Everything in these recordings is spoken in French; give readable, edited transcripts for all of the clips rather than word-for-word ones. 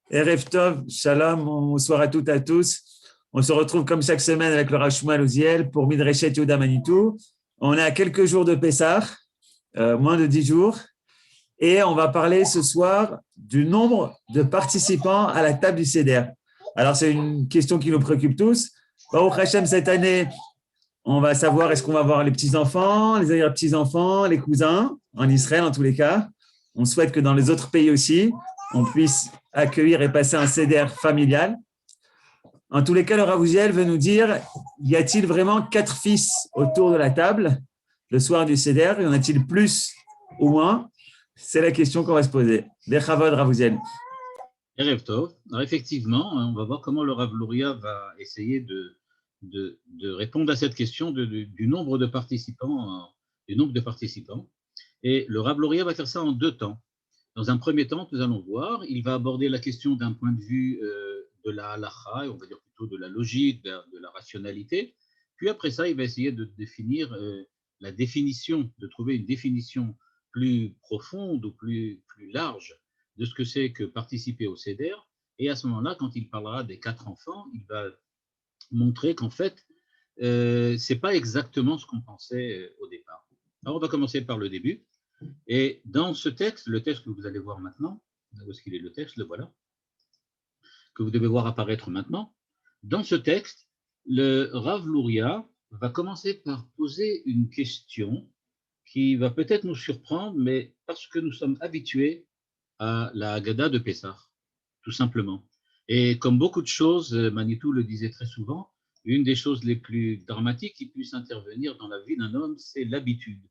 Erev Tov, Shalom, bonsoir à toutes et à tous. On se retrouve comme chaque semaine avec le Rav Shmuel Uziel pour Midreshet Yehuda Manitou. On est à quelques jours de Pessah, moins de 10 jours, et on va parler ce soir du nombre de participants à la table du Seder. Alors, c'est une question qui nous préoccupe tous. Baruch Hashem, cette année, on va savoir est-ce qu'on va voir les petits-enfants, les arrière-petits-enfants, les cousins, en Israël en tous les cas. On souhaite que dans les autres pays aussi, on puisse accueillir et passer un Seder familial. En tous les cas, le Rav Uziel veut nous dire, y a-t-il vraiment 4 fils autour de la table le soir du Seder? Y en a-t-il plus ou moins? C'est la question qu'on va se poser. Bechavod, Rav Uziel. Erev Tov. Alors effectivement, on va voir comment le Rav Luria va essayer de répondre à cette question du nombre de participants. Et le Rav Luria va faire ça en 2 temps. Dans un premier temps, nous allons voir, il va aborder la question d'un point de vue de la halacha, on va dire plutôt de la logique, de la rationalité. Puis après ça, il va essayer de définir la définition, de trouver une définition plus profonde ou plus large de ce que c'est que participer au Seder. Et à ce moment-là, quand il parlera des 4 enfants, il va montrer qu'en fait, ce n'est pas exactement ce qu'on pensait au départ. Alors, on va commencer par le début. Et dans ce texte, le texte que vous allez voir maintenant, où est-ce qu'il est le texte? Le voilà, que vous devez voir apparaître maintenant. Dans ce texte, le Rav Luria va commencer par poser une question qui va peut-être nous surprendre, mais parce que nous sommes habitués à la Haggadah de Pessah, tout simplement. Et comme beaucoup de choses, Manitou le disait très souvent, une des choses les plus dramatiques qui puissent intervenir dans la vie d'un homme, c'est l'habitude.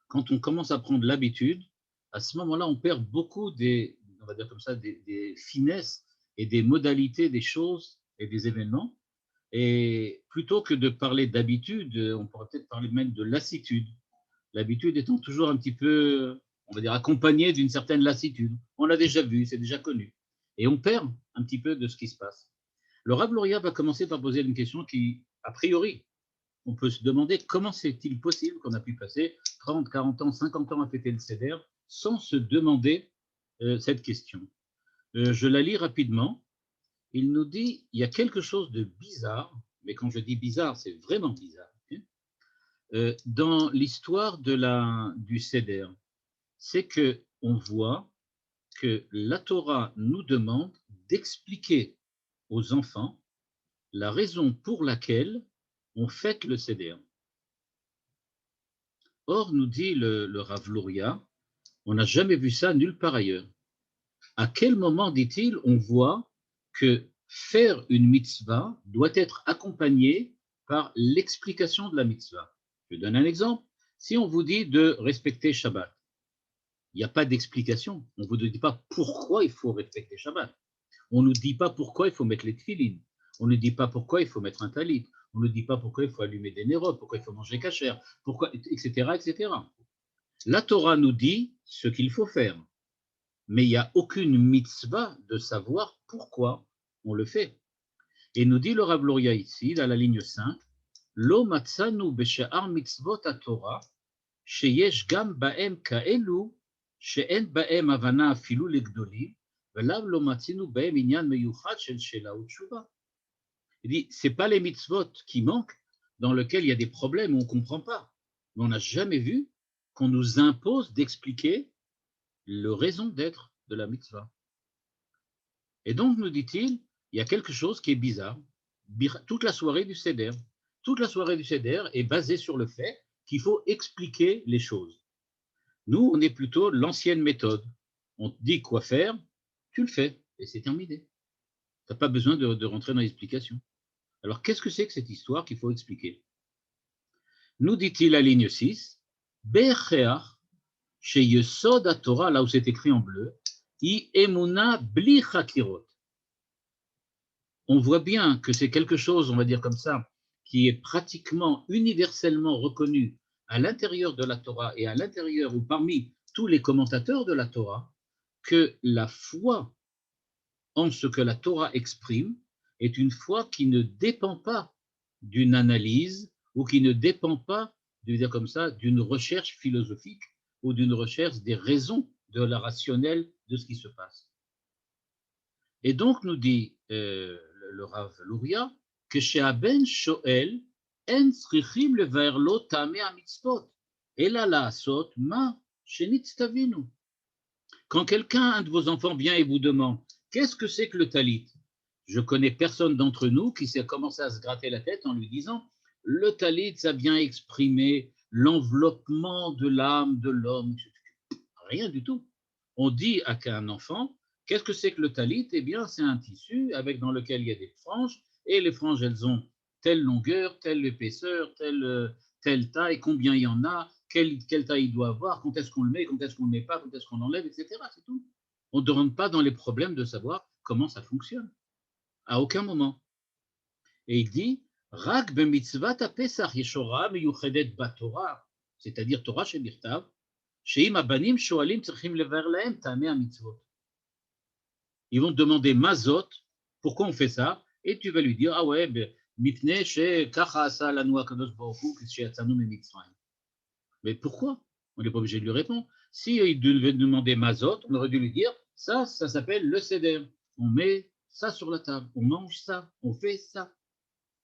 Quand on commence à prendre l'habitude, à ce moment-là, on perd beaucoup on va dire comme ça, des finesses et des modalités des choses et des événements. Et plutôt que de parler d'habitude, on pourrait peut-être parler même de lassitude. L'habitude étant toujours un petit peu, on va dire, accompagnée d'une certaine lassitude. On l'a déjà vu, c'est déjà connu. Et on perd un petit peu de ce qui se passe. Le Rav Luria va commencer par poser une question qui, a priori, on peut se demander comment c'est-il possible qu'on a pu passer 30, 40 ans, 50 ans à fêter le Seder sans se demander cette question. Je la lis rapidement. Il nous dit, il y a quelque chose de bizarre, mais quand je dis bizarre, c'est vraiment bizarre, dans l'histoire du Seder. C'est qu'on voit que la Torah nous demande d'expliquer aux enfants la raison pour laquelle on fête le Seder. Or, nous dit le Rav Luria, on n'a jamais vu ça nulle part ailleurs. À quel moment, dit-il, on voit que faire une mitzvah doit être accompagné par l'explication de la mitzvah? Je donne un exemple. Si on vous dit de respecter Shabbat, il n'y a pas d'explication. On ne vous dit pas pourquoi il faut respecter Shabbat. On ne nous dit pas pourquoi il faut mettre les tefilines. On ne dit pas pourquoi il faut mettre un talit. On ne dit pas pourquoi il faut allumer des nérodes, pourquoi il faut manger kasher, pourquoi, etc., etc. La Torah nous dit ce qu'il faut faire, mais il n'y a aucune mitzvah de savoir pourquoi on le fait. Et nous dit le Rav Luria ici, dans la ligne 5, Lo matzanu b'sha'ar mitzvot ha-Torah, sheyesh gam ba'em ka'elu, she'en ba'em havana afilu legdolim, velav lo matzinu ba'em inyan meyuchad shel shela u'tshuva. Il dit, ce n'est pas les mitzvot qui manquent, dans lesquels il y a des problèmes où on ne comprend pas. Mais on n'a jamais vu qu'on nous impose d'expliquer le raison d'être de la mitzvah. Et donc, nous dit-il, il y a quelque chose qui est bizarre. Toute la soirée du Seder est basée sur le fait qu'il faut expliquer les choses. Nous, on est plutôt l'ancienne méthode. On te dit quoi faire, tu le fais, et c'est terminé. Tu n'as pas besoin de rentrer dans l'explication. Alors, qu'est-ce que c'est que cette histoire qu'il faut expliquer? Nous dit-il à ligne 6, Be'cheach, chez Yesod HaTorah, là où c'est écrit en bleu, I emuna bli chakirot. On voit bien que c'est quelque chose, on va dire comme ça, qui est pratiquement universellement reconnu à l'intérieur de la Torah et à l'intérieur ou parmi tous les commentateurs de la Torah, que la foi en ce que la Torah exprime est une foi qui ne dépend pas d'une analyse ou qui ne dépend pas, de dire comme ça, d'une recherche philosophique ou d'une recherche des raisons de la rationnelle de ce qui se passe. Et donc, nous dit le Rav Luria, que chez Aben Shoel, en tzrichim levaer lo tameh hamitzvot, ela laasot ma shenitztavinu. Quand quelqu'un, un de vos enfants, vient et vous demande qu'est-ce que c'est que le talit, je connais personne d'entre nous qui s'est commencé à se gratter la tête en lui disant le talit, ça vient exprimer l'enveloppement de l'âme de l'homme. Rien du tout. On dit à un enfant qu'est-ce que c'est que le talit? Eh bien, c'est un tissu dans lequel il y a des franges, et les franges, elles ont telle longueur, telle épaisseur, telle taille, combien il y en a, quelle taille il doit avoir, quand est-ce qu'on le met, quand est-ce qu'on ne le met pas, quand est-ce qu'on l'enlève, etc. C'est tout. On ne rentre pas dans les problèmes de savoir comment ça fonctionne. À aucun moment. Et il dit, Rak b'mitzvat ha'pesach yeshora meyuchedet batorah, c'est-à-dire Torah shebirtav, she'im habanim shoalim tzrichim lever lahem tameh hamitzvot. Ils vont te demander mazot, pourquoi on fait ça? Et tu vas lui dire, ah ouais, mipnei she'kacha asa lanu hakadosh baruch hu sheyatzanu mimitzrayim. Mais pourquoi? On n'est pas obligé de lui répondre. Si il devait demander mazot, on aurait dû lui dire, ça s'appelle le seder. On met ça sur la table, on mange ça, on fait ça.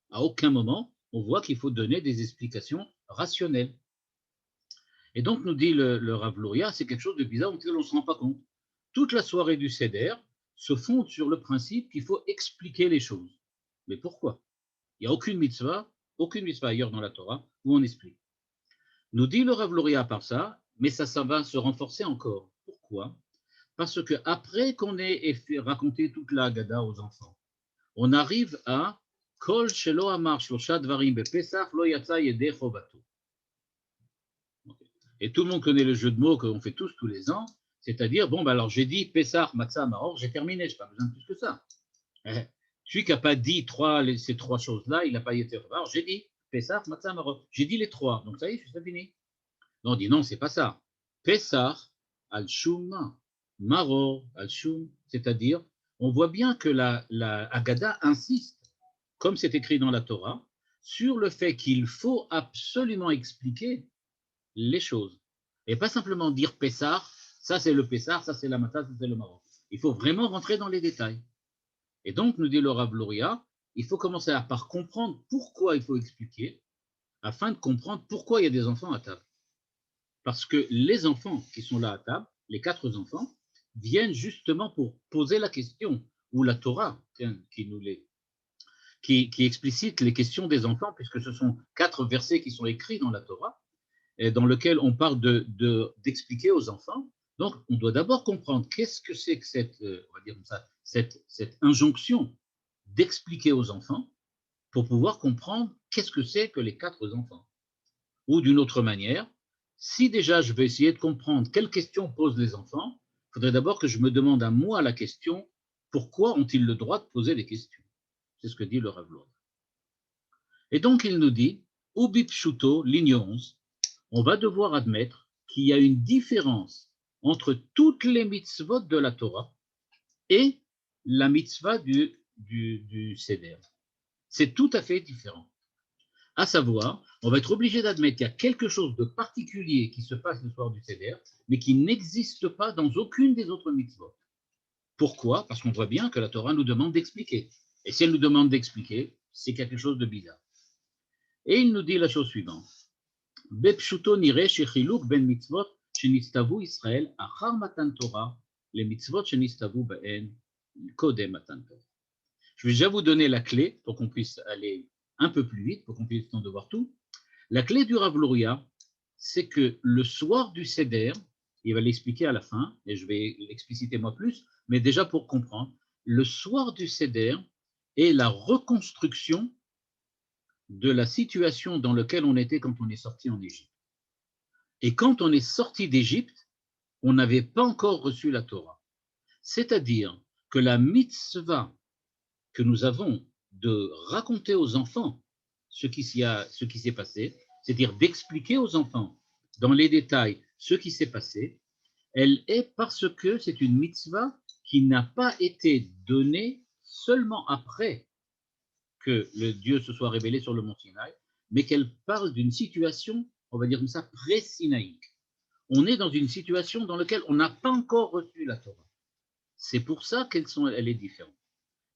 À aucun moment, on voit qu'il faut donner des explications rationnelles. Et donc, nous dit le Rav Luria, c'est quelque chose de bizarre auquel on ne se rend pas compte. Toute la soirée du seder se fonde sur le principe qu'il faut expliquer les choses. Mais pourquoi? Il n'y a aucune mitzvah ailleurs dans la Torah où on explique. Nous dit le Rav Luria par ça, mais ça va se renforcer encore. Pourquoi? Parce que après qu'on ait raconté toute la Haggadah aux enfants, on arrive à Kol shelo amar shlosha dvarim bepesach lo yatsa yedei chovato. Et tout le monde connaît le jeu de mots qu'on fait tous les ans, c'est-à-dire, bon, alors j'ai dit Pessah, Matzah, Maror, j'ai terminé, je n'ai pas besoin de plus que ça. Celui qui n'a pas dit ces trois choses-là, il n'a pas été revoir. J'ai dit Pessah, Matzah, Maror. J'ai dit les trois, donc ça y est, c'est fini. Non, on dit non, c'est pas ça. Pessah, al-Shum, Maror, al-Shum, c'est-à-dire, on voit bien que la Haggadah insiste, comme c'est écrit dans la Torah, sur le fait qu'il faut absolument expliquer les choses. Et pas simplement dire Pessah, ça c'est le Pessah, ça c'est la Matzah, ça c'est le Maror. Il faut vraiment rentrer dans les détails. Et donc, nous dit le Rav Luria, il faut commencer par comprendre pourquoi il faut expliquer, afin de comprendre pourquoi il y a des enfants à table. Parce que les enfants qui sont là à table, les 4 enfants, viennent justement pour poser la question, ou la Torah qui explicite les questions des enfants, puisque ce sont 4 versets qui sont écrits dans la Torah, et dans lesquels on parle d'expliquer aux enfants. Donc, on doit d'abord comprendre qu'est-ce que c'est que cette injonction d'expliquer aux enfants pour pouvoir comprendre qu'est-ce que c'est que les 4 enfants. Ou d'une autre manière, si déjà je vais essayer de comprendre quelles questions posent les enfants, il faudrait d'abord que je me demande à moi la question, pourquoi ont-ils le droit de poser des questions? C'est ce que dit le Rav Luria. Et donc il nous dit, Ubi Pshuto, ligne 11, on va devoir admettre qu'il y a une différence entre toutes les mitzvot de la Torah et la mitzvah du Seder. C'est tout à fait différent. À savoir, on va être obligé d'admettre qu'il y a quelque chose de particulier qui se passe le soir du Seder, mais qui n'existe pas dans aucune des autres mitzvot. Pourquoi? Parce qu'on voit bien que la Torah nous demande d'expliquer. Et si elle nous demande d'expliquer, c'est quelque chose de bizarre. Et il nous dit la chose suivante. בפשוטו נראה שחילוק בין מצוות שנצטוו ישראל אחר מתן תורה למצוות שנצטוו בהן קודם מתן תורה. Je vais déjà vous donner la clé pour qu'on puisse aller un peu plus vite, pour qu'on puisse de voir tout. La clé du Rav Luria, c'est que le soir du Seder, il va l'expliquer à la fin, et je vais l'expliciter moi plus, mais déjà pour comprendre, le soir du Seder est la reconstruction de la situation dans laquelle on était quand on est sorti en Égypte. Et quand on est sorti d'Égypte, on n'avait pas encore reçu la Torah. C'est-à-dire que la mitzvah que nous avons de raconter aux enfants ce qui s'est passé, c'est-à-dire d'expliquer aux enfants dans les détails ce qui s'est passé, elle est parce que c'est une mitzvah qui n'a pas été donnée seulement après que le Dieu se soit révélé sur le mont Sinaï, mais qu'elle parle d'une situation, on va dire comme ça, pré-sinaïque. On est dans une situation dans laquelle on n'a pas encore reçu la Torah. C'est pour ça elle est différente.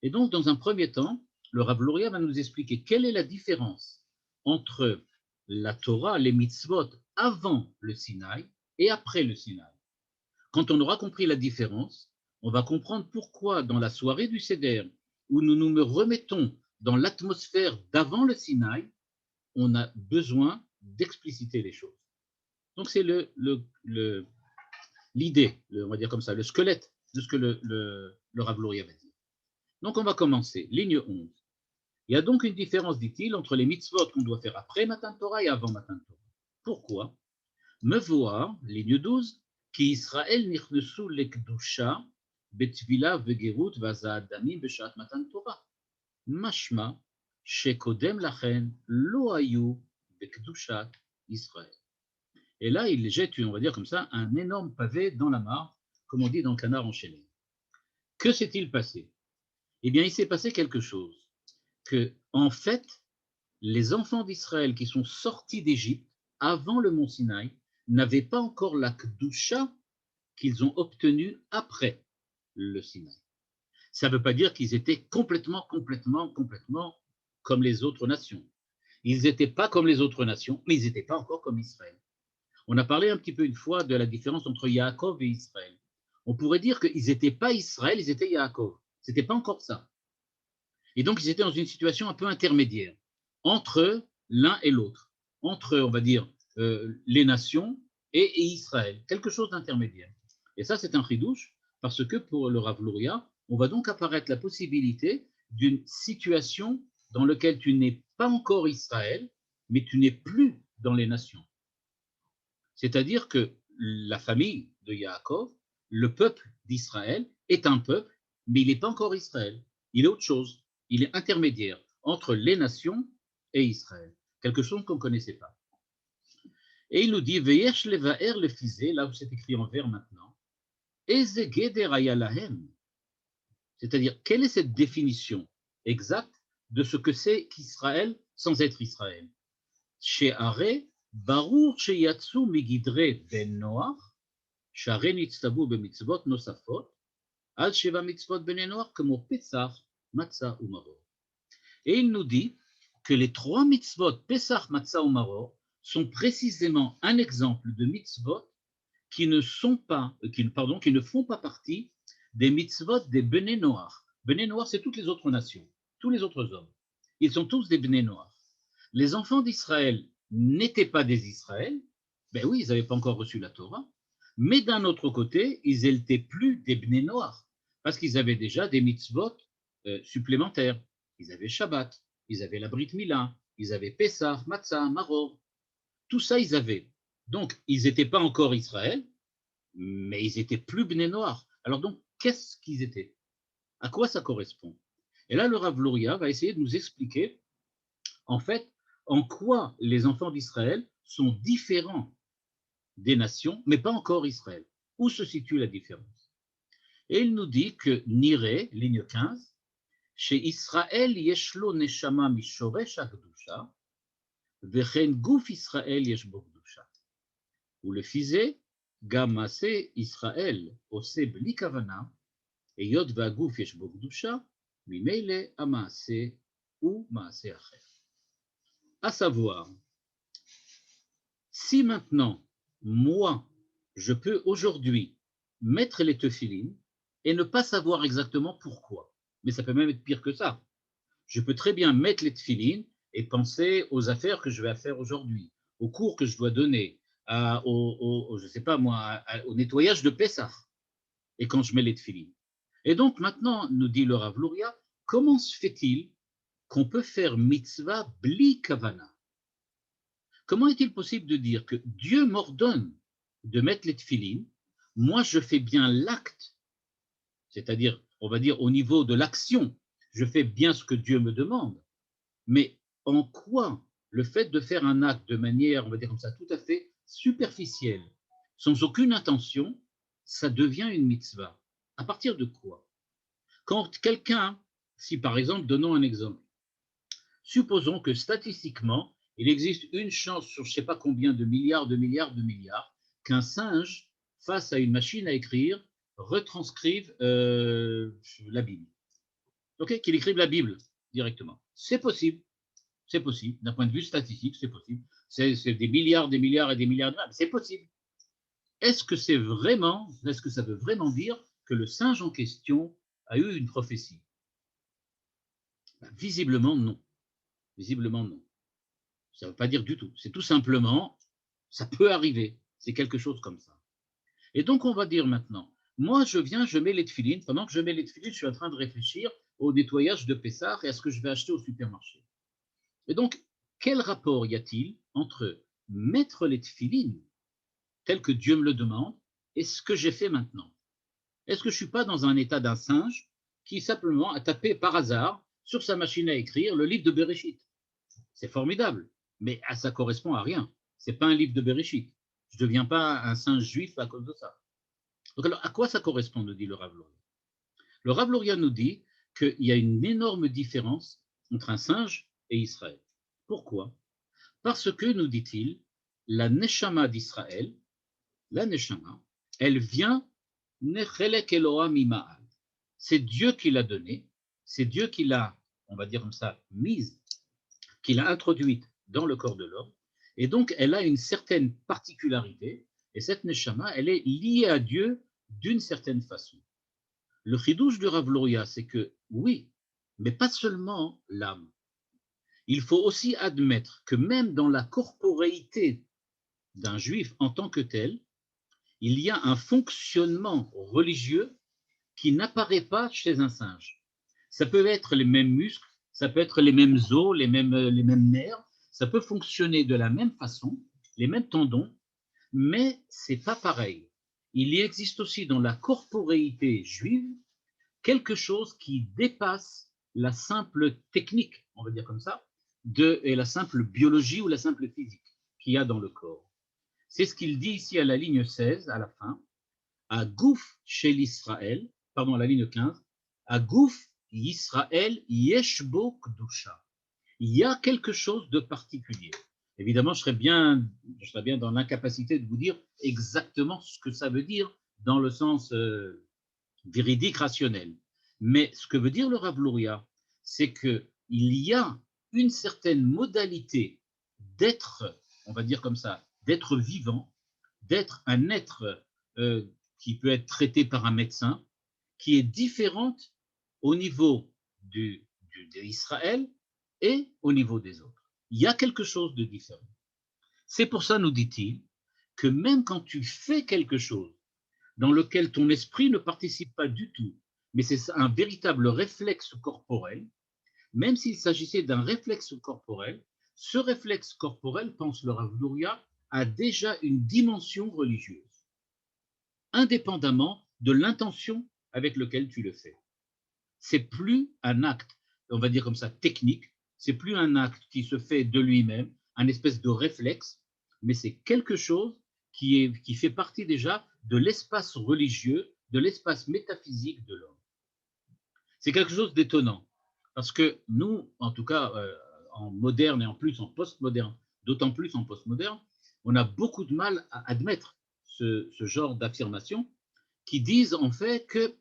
Et donc, dans un premier temps, le Rav Luria va nous expliquer quelle est la différence entre la Torah, les mitzvot, avant le Sinaï et après le Sinaï. Quand on aura compris la différence, on va comprendre pourquoi dans la soirée du Seder, où nous nous remettons dans l'atmosphère d'avant le Sinaï, on a besoin d'expliciter les choses. Donc c'est l'idée, on va dire comme ça, le squelette de ce que le Rav Luria va dire. Donc on va commencer, ligne 11. Il y a donc une différence, dit-il, entre les mitzvot qu'on doit faire après Matan Torah et avant Matan Torah. Pourquoi? Me voir, ligne 12, qui Israël nichnesu lekdusha betvila vegerut vazaadamim beshat Matan Torah. Mashma shekodem lachen lo hayu bekdushat Israël. Et là, il jette, on va dire comme ça, un énorme pavé dans la mare, comme on dit dans le canard enchaîné. Que s'est-il passé? Eh bien, il s'est passé quelque chose. Que, en fait, les enfants d'Israël qui sont sortis d'Égypte avant le mont Sinaï n'avaient pas encore la Kedusha qu'ils ont obtenue après le Sinaï. Ça ne veut pas dire qu'ils étaient complètement comme les autres nations. Ils n'étaient pas comme les autres nations, mais ils n'étaient pas encore comme Israël. On a parlé un petit peu une fois de la différence entre Yaakov et Israël. On pourrait dire qu'ils n'étaient pas Israël, ils étaient Yaakov. Ce n'était pas encore ça. Et donc, ils étaient dans une situation un peu intermédiaire entre l'un et l'autre, entre, on va dire, les nations et Israël, quelque chose d'intermédiaire. Et ça, c'est un chidouche, parce que pour le Rav Luria, on va donc apparaître la possibilité d'une situation dans laquelle tu n'es pas encore Israël, mais tu n'es plus dans les nations. C'est-à-dire que la famille de Yaakov, le peuple d'Israël, est un peuple, mais il n'est pas encore Israël. Il est autre chose. Il est intermédiaire entre les nations et Israël. Quelque chose qu'on ne connaissait pas. Et il nous dit, Veyesh levaer le fizé, là où c'est écrit en vert maintenant, Eze geder haya lahem. C'est-à-dire, quelle est cette définition exacte de ce que c'est qu'Israël sans être Israël? She'are ברור שיצאו מגדרי בן נוח, שהרי נצטוו במצוות נוספות, על 7 מצוות בני נוח, כמו פסח, מצה ומרור. Et il nous dit que les 3 mitzvot, Pesach, Matzah ou Maror, sont précisément un exemple de mitzvot qui ne font pas partie des mitzvot des Bnei Noach. Bnei Noach, c'est toutes les autres nations, tous les autres hommes. Ils sont tous des Bnei Noach. Les enfants d'Israël n'étaient pas des Israël, ben oui, ils n'avaient pas encore reçu la Torah, mais d'un autre côté, ils n'étaient plus des Bnei Noach, parce qu'ils avaient déjà des mitzvot supplémentaires. Ils avaient Shabbat, ils avaient la Brit Mila, ils avaient Pessah, Matzah, Maror, tout ça ils avaient. Donc, ils n'étaient pas encore Israël, mais ils étaient plus Bnei Noach. Alors donc, qu'est-ce qu'ils étaient? À quoi ça correspond? Et là, le Rav Luria va essayer de nous expliquer, en fait, en quoi les enfants d'Israël sont différents des nations, mais pas encore Israël. Où se situe la différence? Et il nous dit que Niré, ligne 15, chez Israël yeshlo neshama mishoresh hakdusha, vechen guf Israël yesh bo kdusha. Ou le fizé, gam maase Israël ose bli kavana, eyot vaguf yesh bo kdusha, mimele amaase ou maase acher. À savoir, si maintenant, moi, je peux aujourd'hui mettre les tefilines et ne pas savoir exactement pourquoi, mais ça peut même être pire que ça. Je peux très bien mettre les tefilines et penser aux affaires que je vais faire aujourd'hui, aux cours que je dois donner, je sais pas moi, au nettoyage de Pessah, et quand je mets les tefilines. Et donc maintenant, nous dit le Rav Luria, comment se fait-il qu'on peut faire mitzvah bli kavana? Comment est-il possible de dire que Dieu m'ordonne de mettre les tefilines, moi je fais bien l'acte, c'est-à-dire, on va dire au niveau de l'action, je fais bien ce que Dieu me demande, mais en quoi le fait de faire un acte de manière, on va dire comme ça, tout à fait superficielle, sans aucune intention, ça devient une mitzvah? À partir de quoi? Quand quelqu'un, si par exemple, donnons un exemple, supposons que statistiquement, il existe une chance sur je ne sais pas combien de milliards qu'un singe, face à une machine à écrire, retranscrive la Bible. Okay, qu'il écrive la Bible directement. C'est possible. C'est possible. D'un point de vue statistique, c'est possible. C'est des milliards et des milliards de mais c'est possible. Est-ce que ça veut vraiment dire que le singe en question a eu une prophétie? Visiblement, non. Visiblement, non. Ça ne veut pas dire du tout. C'est tout simplement, ça peut arriver. C'est quelque chose comme ça. Et donc, on va dire maintenant, moi, je mets les tefilines. Pendant que je mets les tefilines, je suis en train de réfléchir au nettoyage de Pessah et à ce que je vais acheter au supermarché. Et donc, quel rapport y a-t-il entre mettre les tefilines, tel que Dieu me le demande, et ce que j'ai fait maintenant? Est-ce que je ne suis pas dans un état d'un singe qui simplement a tapé par hasard sur sa machine à écrire le livre de Bereshit? C'est formidable, mais ça correspond à rien. Ce n'est pas un livre de Bereshit. Je ne deviens pas un singe juif à cause de ça. Donc alors, à quoi ça correspond, nous dit le Rav Luria? Le Rav Luria nous dit qu'il y a une énorme différence entre un singe et Israël. Pourquoi? Parce que, nous dit-il, la Neshama d'Israël, la Neshama, elle vient Nechelek Eloham Ima'al. C'est Dieu qui l'a donnée, c'est Dieu qui l'a, on va dire comme ça, mise, qui l'a introduite dans le corps de l'homme, et donc elle a une certaine particularité, et cette Neshama, elle est liée à Dieu d'une certaine façon. Le chidouche du Rav Luria, c'est que oui, mais pas seulement l'âme. Il faut aussi admettre que même dans la corporéité d'un juif en tant que tel, il y a un fonctionnement religieux qui n'apparaît pas chez un singe. Ça peut être les mêmes muscles, ça peut être les mêmes os, les mêmes nerfs, ça peut fonctionner de la même façon, les mêmes tendons, mais c'est pas pareil. Il y existe aussi dans la corporéité juive quelque chose qui dépasse la simple technique, on va dire comme ça, et la simple biologie ou la simple physique qu'il y a dans le corps. C'est ce qu'il dit ici à la ligne 16, à la fin, à Gouf chez l'Israël, pardon, à la ligne 15, à Gouf Yisraël Yeshbo Kdusha. Il y a quelque chose de particulier. Évidemment, je serais bien dans l'incapacité de vous dire exactement ce que ça veut dire dans le sens véridique, rationnel. Mais ce que veut dire le Rav Luria, c'est qu'il y a une certaine modalité d'être, on va dire comme ça, d'être vivant, d'être un être qui peut être traité par un médecin, qui est différente au niveau d'Israël et au niveau des autres. Il y a quelque chose de différent. C'est pour ça, nous dit-il, que même quand tu fais quelque chose dans lequel ton esprit ne participe pas du tout, mais c'est un véritable réflexe corporel, même s'il s'agissait d'un réflexe corporel, ce réflexe corporel, pense le Rav Luria, a déjà une dimension religieuse, indépendamment de l'intention avec laquelle tu le fais. C'est plus un acte, on va dire comme ça, technique, c'est plus un acte qui se fait de lui-même, un espèce de réflexe, mais c'est quelque chose qui fait partie déjà de l'espace religieux, de l'espace métaphysique de l'homme. C'est quelque chose d'étonnant, parce que nous, en tout cas, en moderne et en plus en postmoderne, d'autant plus en postmoderne, on a beaucoup de mal à admettre ce genre d'affirmation qui disent en fait que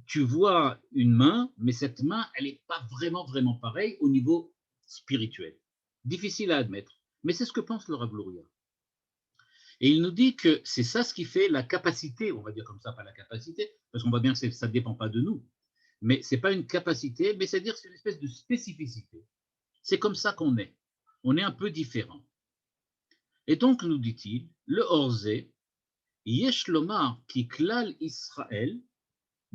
tu vois une main, mais cette main, elle n'est pas vraiment pareille au niveau spirituel. Difficile à admettre, mais c'est ce que pense le Rav Luria. Et il nous dit que c'est ça ce qui fait la capacité, on va dire comme ça, pas la capacité, parce qu'on voit bien que ça ne dépend pas de nous, mais ce n'est pas une capacité, mais c'est-à-dire c'est une espèce de spécificité. C'est comme ça qu'on est. On est un peu différent. Et donc, nous dit-il, le Orzé, Yesh lomar ki klal Israël,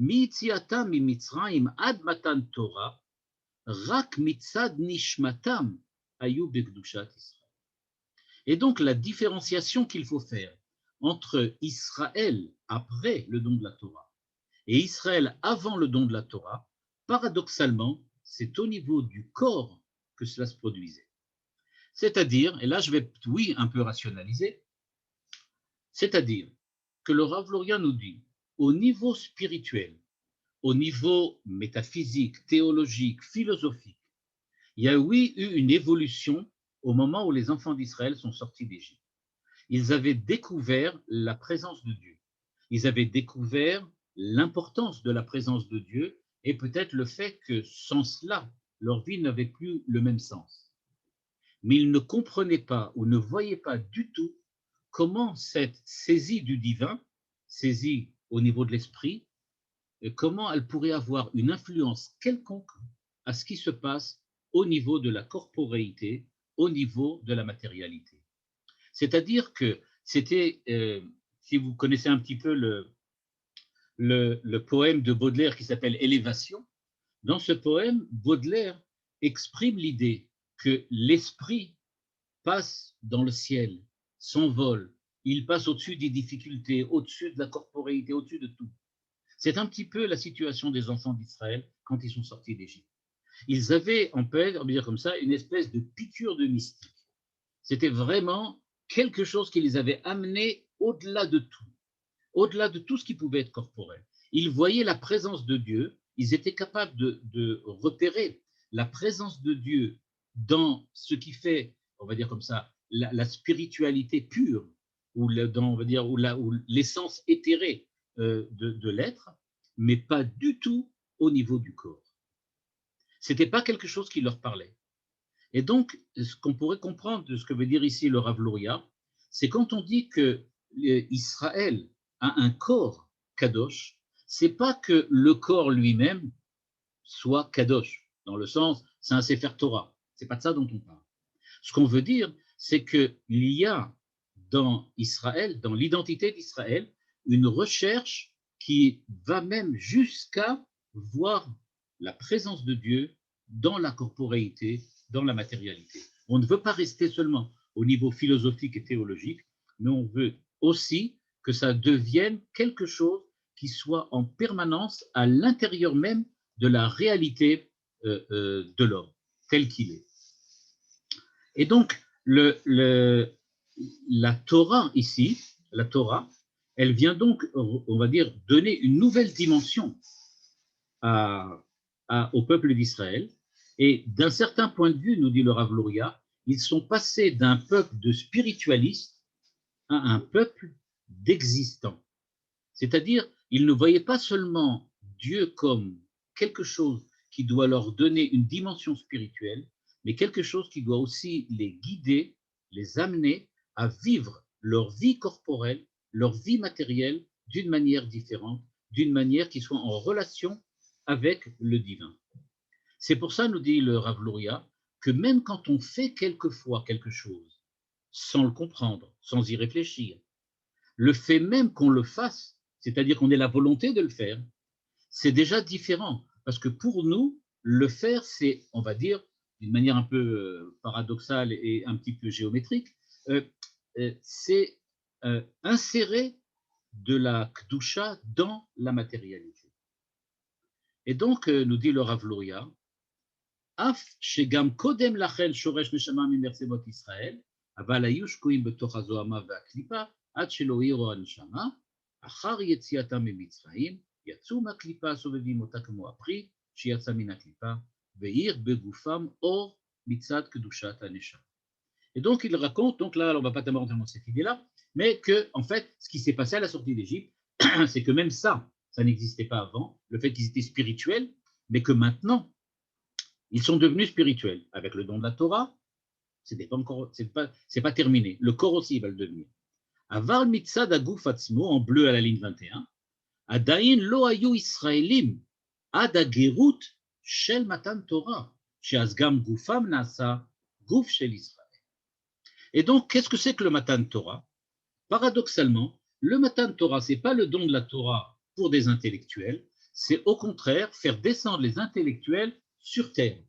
מיציאתם ממצרים עד מתן תורה, רק מצד נשמתם היו בקדושת ישראל. Et donc la différenciation qu'il faut faire entre Israël après le don de la Torah et Israël avant le don de la Torah, paradoxalement, c'est au niveau du corps que cela se produisait. C'est-à-dire, et là je vais, oui, un peu rationaliser, c'est-à-dire que le Rav Luria nous dit, au niveau spirituel, au niveau métaphysique, théologique, philosophique, il y a oui eu une évolution au moment où les enfants d'Israël sont sortis d'Égypte. Ils avaient découvert la présence de Dieu. Ils avaient découvert l'importance de la présence de Dieu et peut-être le fait que sans cela, leur vie n'avait plus le même sens. Mais ils ne comprenaient pas ou ne voyaient pas du tout comment cette saisie du divin, saisie au niveau de l'esprit, comment elle pourrait avoir une influence quelconque à ce qui se passe au niveau de la corporéité, au niveau de la matérialité. C'est-à-dire que c'était, si vous connaissez un petit peu le poème de Baudelaire qui s'appelle Élévation, dans ce poème, Baudelaire exprime l'idée que l'esprit passe dans le ciel, s'envole, il passe au-dessus des difficultés, au-dessus de la corporéité, au-dessus de tout. C'est un petit peu la situation des enfants d'Israël quand ils sont sortis d'Égypte. Ils avaient, on peut dire comme ça, une espèce de piqûre de mystique. C'était vraiment quelque chose qui les avait amenés au-delà de tout ce qui pouvait être corporel. Ils voyaient la présence de Dieu, ils étaient capables de repérer la présence de Dieu dans ce qui fait, on va dire comme ça, la spiritualité pure, ou l'essence éthérée de l'être, mais pas du tout au niveau du corps. Ce n'était pas quelque chose qui leur parlait. Et donc, ce qu'on pourrait comprendre de ce que veut dire ici le Rav Luria, c'est quand on dit que Israël a un corps kadosh, c'est pas que le corps lui-même soit kadosh, dans le sens, c'est un Sefer Torah. C'est pas de ça dont on parle. Ce qu'on veut dire, c'est qu'il y a dans Israël, dans l'identité d'Israël, une recherche qui va même jusqu'à voir la présence de Dieu dans la corporéité, dans la matérialité. On ne veut pas rester seulement au niveau philosophique et théologique, mais on veut aussi que ça devienne quelque chose qui soit en permanence à l'intérieur même de la réalité de l'homme, tel qu'il est. Et donc, la Torah ici, la Torah, elle vient donc, on va dire, donner une nouvelle dimension au peuple d'Israël. Et d'un certain point de vue, nous dit le Rav Luria, ils sont passés d'un peuple de spiritualistes à un peuple d'existants. C'est-à-dire, ils ne voyaient pas seulement Dieu comme quelque chose qui doit leur donner une dimension spirituelle, mais quelque chose qui doit aussi les guider, les amener à vivre leur vie corporelle, leur vie matérielle d'une manière différente, d'une manière qui soit en relation avec le divin. C'est pour ça, nous dit le Rav Luria, que même quand on fait quelquefois quelque chose, sans le comprendre, sans y réfléchir, le fait même qu'on le fasse, c'est-à-dire qu'on ait la volonté de le faire, c'est déjà différent. Parce que pour nous, le faire, c'est, on va dire, d'une manière un peu paradoxale et un petit peu géométrique, c'est insérer de la Kedusha dans la matérialité. Et donc, nous dit le Rav Luria, Af shegam kodem lachen shoresh neshama mimertzevot Israël, aval hayu shkoim betoch hazohama ve'aklipa, עד שלא העירו הנשמה, אחר יציאתם ממצרים, יצאו מהקליפה הסובבים אותה כמו הפרי שיצא מן הקליפה, והאיר בגופם אור מצד קדושת הנשמה. Et donc il raconte, donc là on ne va pas tellement dans cette idée-là, mais que en fait ce qui s'est passé à la sortie d'Égypte, c'est que même ça n'existait pas avant, le fait qu'ils étaient spirituels, mais que maintenant ils sont devenus spirituels avec le don de la Torah. C'est pas terminé. Le corps aussi va le devenir. Aval mitzad הגוף עצמו, en bleu à la ligne 21, עדיין לא היו ישראלים עד הגירות של מתן תורה, שאז גם גופם נעשה גוף של ישראל. Et donc, qu'est-ce que c'est que le Matan Torah? Paradoxalement, le Matan Torah, ce n'est pas le don de la Torah pour des intellectuels, c'est au contraire faire descendre les intellectuels sur terre,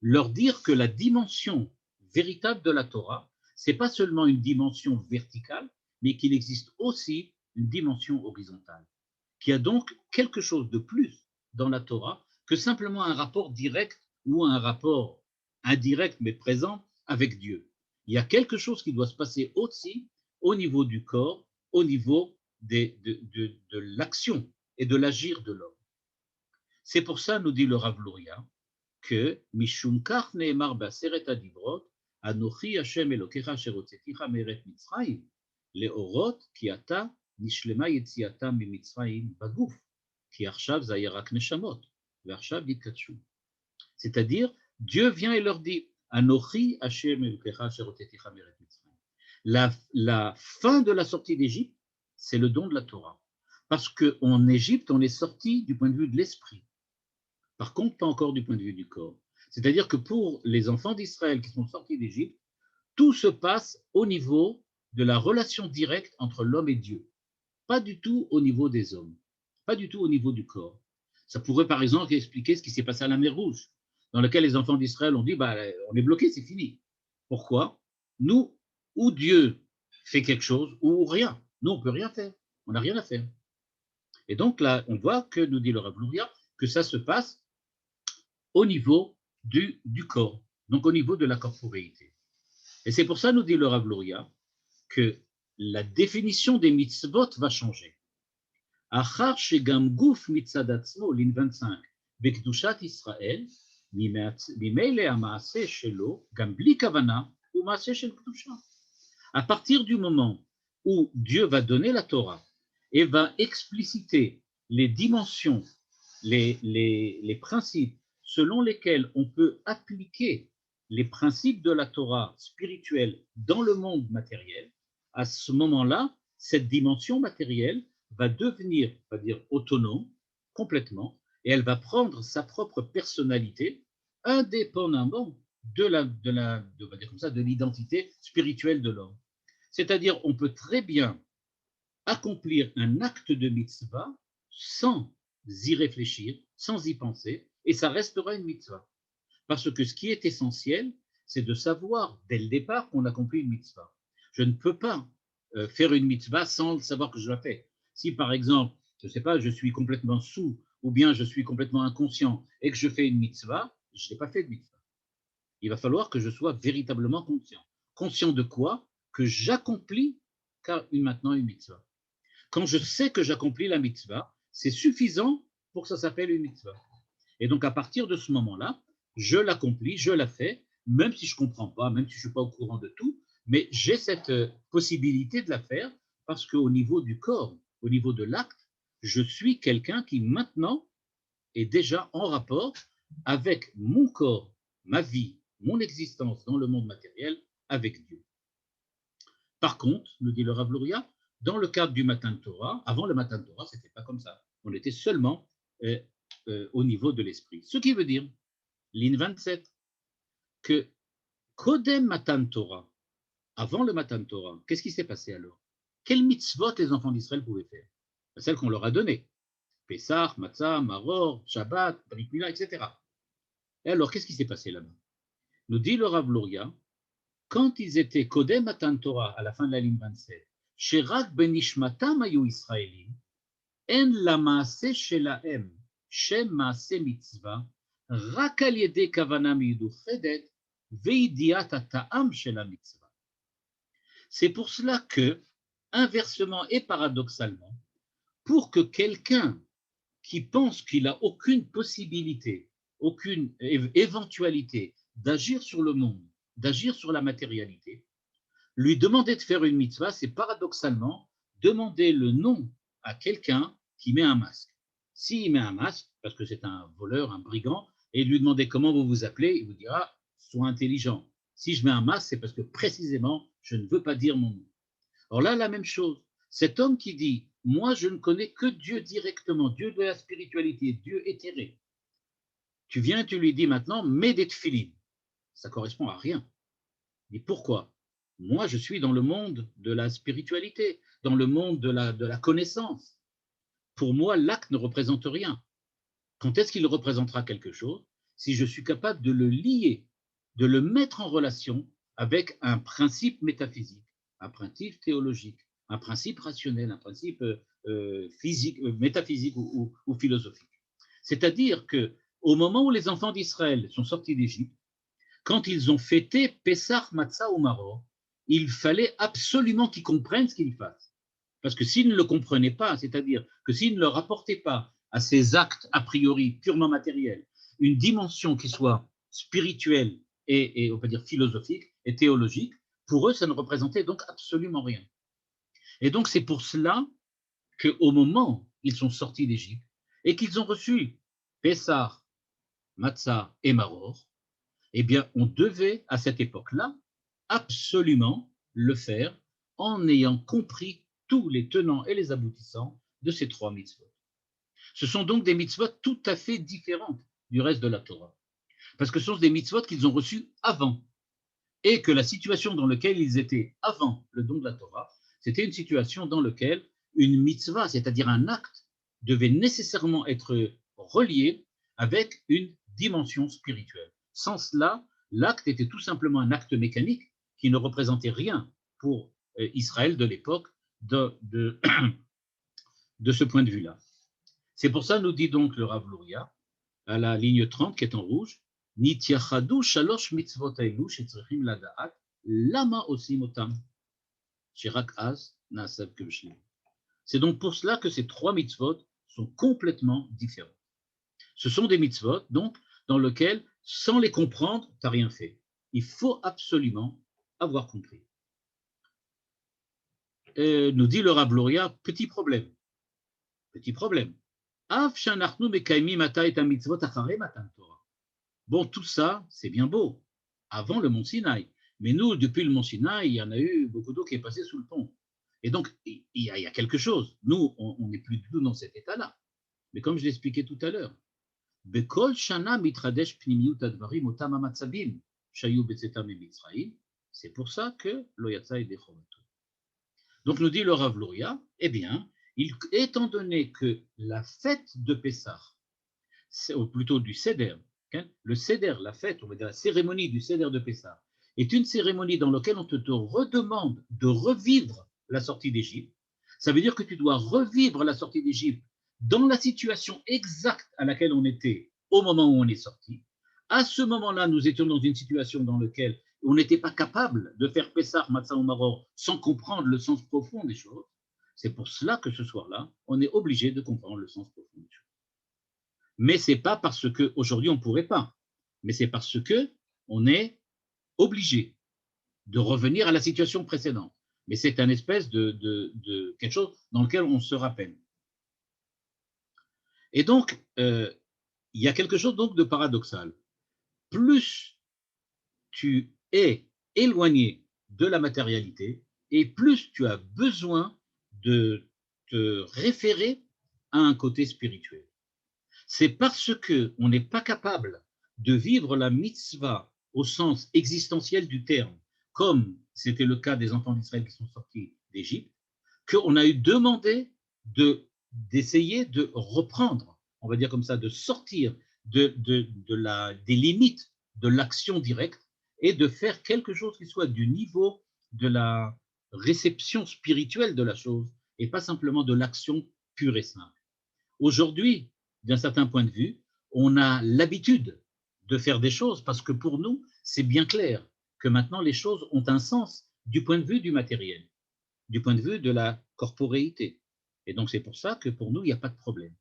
leur dire que la dimension véritable de la Torah, ce n'est pas seulement une dimension verticale, mais qu'il existe aussi une dimension horizontale, qui a donc quelque chose de plus dans la Torah que simplement un rapport direct ou un rapport indirect mais présent avec Dieu. Il y a quelque chose qui doit se passer aussi au niveau du corps, au niveau de l'action et de l'agir de l'homme. C'est pour ça, nous dit le Rav Luria, que Mishum kach ne'emar ba'aseret hadivrot, Anochi Hashem Elokecha asher hotzeticha me'eretz Mitzrayim, לאורות כי אתה נשלמה יציאתם ממצרים בגוף, Ki arshav zayirak neshamot, ve'arshav yitkatshu. C'est-à-dire, Dieu vient et leur dit, Anochi Hashem Elokecha asher hoteticha me'eretz Mitzrayim. La fin de la sortie d'Égypte, c'est le don de la Torah. Parce qu'en Égypte, on est sorti du point de vue de l'esprit. Par contre, pas encore du point de vue du corps. C'est-à-dire que pour les enfants d'Israël qui sont sortis d'Égypte, tout se passe au niveau de la relation directe entre l'homme et Dieu. Pas du tout au niveau des hommes, pas du tout au niveau du corps. Ça pourrait par exemple expliquer ce qui s'est passé à la mer Rouge, dans lequel les enfants d'Israël ont dit, on est bloqué, c'est fini. Pourquoi? Nous, ou Dieu fait quelque chose, ou rien. Nous, on ne peut rien faire. On n'a rien à faire. Et donc là, on voit que, nous dit le Rav Luria, que ça se passe au niveau du corps, donc au niveau de la corporéité. Et c'est pour ça, nous dit le Rav Luria, que la définition des mitzvot va changer. Achar shegam guf mitzad atzmo, ligne 25, bekdushat Israël, mimele hamaaseh shelo, gam bli kavana, ou maaseh shel kdusha. À partir du moment où Dieu va donner la Torah et va expliciter les dimensions, les principes selon lesquels on peut appliquer les principes de la Torah spirituelle dans le monde matériel, à ce moment-là, cette dimension matérielle va devenir, on va dire, autonome complètement, et elle va prendre sa propre personnalité indépendamment de l'identité spirituelle de l'homme. C'est-à-dire, on peut très bien accomplir un acte de mitzvah sans y réfléchir, sans y penser, et ça restera une mitzvah. Parce que ce qui est essentiel, c'est de savoir dès le départ qu'on accomplit une mitzvah. Je ne peux pas faire une mitzvah sans savoir que je la fais. Si par exemple, je ne sais pas, je suis complètement saoul ou bien je suis complètement inconscient et que je fais une mitzvah, je n'ai pas fait de mitzvah. Il va falloir que je sois véritablement conscient. Conscient de quoi? Que j'accomplis maintenant une mitzvah. Quand je sais que j'accomplis la mitzvah, c'est suffisant pour que ça s'appelle une mitzvah. Et donc à partir de ce moment-là, je l'accomplis, je la fais, même si je ne comprends pas, même si je ne suis pas au courant de tout, mais j'ai cette possibilité de la faire parce qu'au niveau du corps, au niveau de l'acte, je suis quelqu'un qui maintenant est déjà en rapport avec mon corps, ma vie, mon existence dans le monde matériel avec Dieu. Par contre, nous dit le Rav Luria, dans le cadre du Matan Torah, avant le Matan Torah, ce n'était pas comme ça. On était seulement au niveau de l'esprit. Ce qui veut dire, ligne 27, que Kodem Matan Torah, avant le Matan Torah, qu'est-ce qui s'est passé alors? Quelles mitzvot les enfants d'Israël pouvaient faire? Celles qu'on leur a données. Pessah, Matzah, Maror, Shabbat, Brit Mila, etc. Et alors, qu'est-ce qui s'est passé là-bas? Nous dit le Rav Luria, quand ils étaient Kodem Matan Torah, à la fin de la ligne 27, Sherak benishmatam ayu Israélim, en la maaseh shelahem, shem maaseh mitzvah, rak al yedei kavana miyuduchedet, veidiat hata'am shel mitzvah. C'est pour cela que, inversement et paradoxalement, pour que quelqu'un qui pense qu'il n'a aucune possibilité, aucune éventualité d'agir sur le monde, d'agir sur la matérialité, lui demander de faire une mitzvah, c'est paradoxalement demander le nom à quelqu'un qui met un masque. S'il met un masque, parce que c'est un voleur, un brigand, et lui demander comment vous vous appelez, il vous dira, sois intelligent. Si je mets un masque, c'est parce que précisément, je ne veux pas dire mon nom. Alors là, la même chose. Cet homme qui dit, moi, je ne connais que Dieu directement, Dieu de la spiritualité, Dieu éthéré. Tu viens, tu lui dis maintenant, mets des tefilines. Ça correspond à rien. Il dit, pourquoi? Moi, je suis dans le monde de la spiritualité, dans le monde de la connaissance. Pour moi, l'acte ne représente rien. Quand est-ce qu'il représentera quelque chose? Si je suis capable de le lier, de le mettre en relation avec un principe métaphysique, un principe théologique, un principe rationnel, un principe physique, métaphysique ou philosophique. C'est-à-dire qu'au moment où les enfants d'Israël sont sortis d'Égypte, quand ils ont fêté Pessah, Matzah ou Maror, il fallait absolument qu'ils comprennent ce qu'ils fassent. Parce que s'ils ne le comprenaient pas, c'est-à-dire que s'ils ne leur apportaient pas à ces actes a priori purement matériels une dimension qui soit spirituelle et on peut dire philosophique et théologique, pour eux, ça ne représentait donc absolument rien. Et donc c'est pour cela qu'au moment où ils sont sortis d'Égypte, et qu'ils ont reçu Pessah, Matzah et Maror, eh bien, on devait, à cette époque-là, absolument le faire en ayant compris tous les tenants et les aboutissants de ces 3 mitzvot. Ce sont donc des mitzvot tout à fait différentes du reste de la Torah, parce que ce sont des mitzvot qu'ils ont reçus avant, et que la situation dans laquelle ils étaient avant le don de la Torah, c'était une situation dans laquelle une mitzvah, c'est-à-dire un acte, devait nécessairement être relié avec une dimension spirituelle. Sans cela, l'acte était tout simplement un acte mécanique qui ne représentait rien pour Israël de l'époque de ce point de vue-là. C'est pour ça, nous dit donc le Rav Luria, à la ligne 30 qui est en rouge, Nitiachadu shalosh mitzvot haelu shetzrichim lada'at lama osim otam shirak az na'asav kevshlim. C'est donc pour cela que ces 3 mitzvot sont complètement différents. Ce sont des mitzvot, donc, dans lesquels, sans les comprendre, tu n'as rien fait. Il faut absolument avoir compris. Nous dit le Rav Luria, petit problème. Petit problème. Bon, tout ça, c'est bien beau, avant le mont Sinaï. Mais nous, depuis le mont Sinaï, il y en a eu beaucoup d'eau qui est passée sous le pont. Et donc, il y a quelque chose. Nous, on n'est plus du tout dans cet état-là. Mais comme je l'expliquais tout à l'heure, c'est pour ça que Loyatsa est déchoratu. Donc, nous dit le Rav Luria, eh bien, étant donné que la fête de Pessah, ou plutôt du Seder, le Seder, la fête, on va dire la cérémonie du Seder de Pessah, est une cérémonie dans laquelle on te redemande de revivre la sortie d'Égypte. Ça veut dire que tu dois revivre la sortie d'Égypte dans la situation exacte à laquelle on était au moment où on est sorti. À ce moment-là, nous étions dans une situation dans laquelle on n'était pas capable de faire Pessah, Matzah ou Maror sans comprendre le sens profond des choses. C'est pour cela que ce soir-là, on est obligé de comprendre le sens profond des choses. Mais ce n'est pas parce qu'aujourd'hui on ne pourrait pas, mais c'est parce qu'on est obligé de revenir à la situation précédente. Mais c'est un espèce de quelque chose dans lequel on se rappelle. Et donc, il y a quelque chose donc de paradoxal. Plus tu es éloigné de la matérialité, et plus tu as besoin de te référer à un côté spirituel. C'est parce qu'on n'est pas capable de vivre la mitzvah au sens existentiel du terme, comme c'était le cas des enfants d'Israël qui sont sortis d'Égypte, qu'on a eu demandé d'essayer de reprendre, on va dire comme ça, de sortir des limites de l'action directe et de faire quelque chose qui soit du niveau de la réception spirituelle de la chose et pas simplement de l'action pure et simple. Aujourd'hui, d'un certain point de vue, on a l'habitude de faire des choses parce que pour nous, c'est bien clair que maintenant les choses ont un sens du point de vue du matériel, du point de vue de la corporéité. Et donc c'est pour ça que pour nous, il n'y a pas de problème.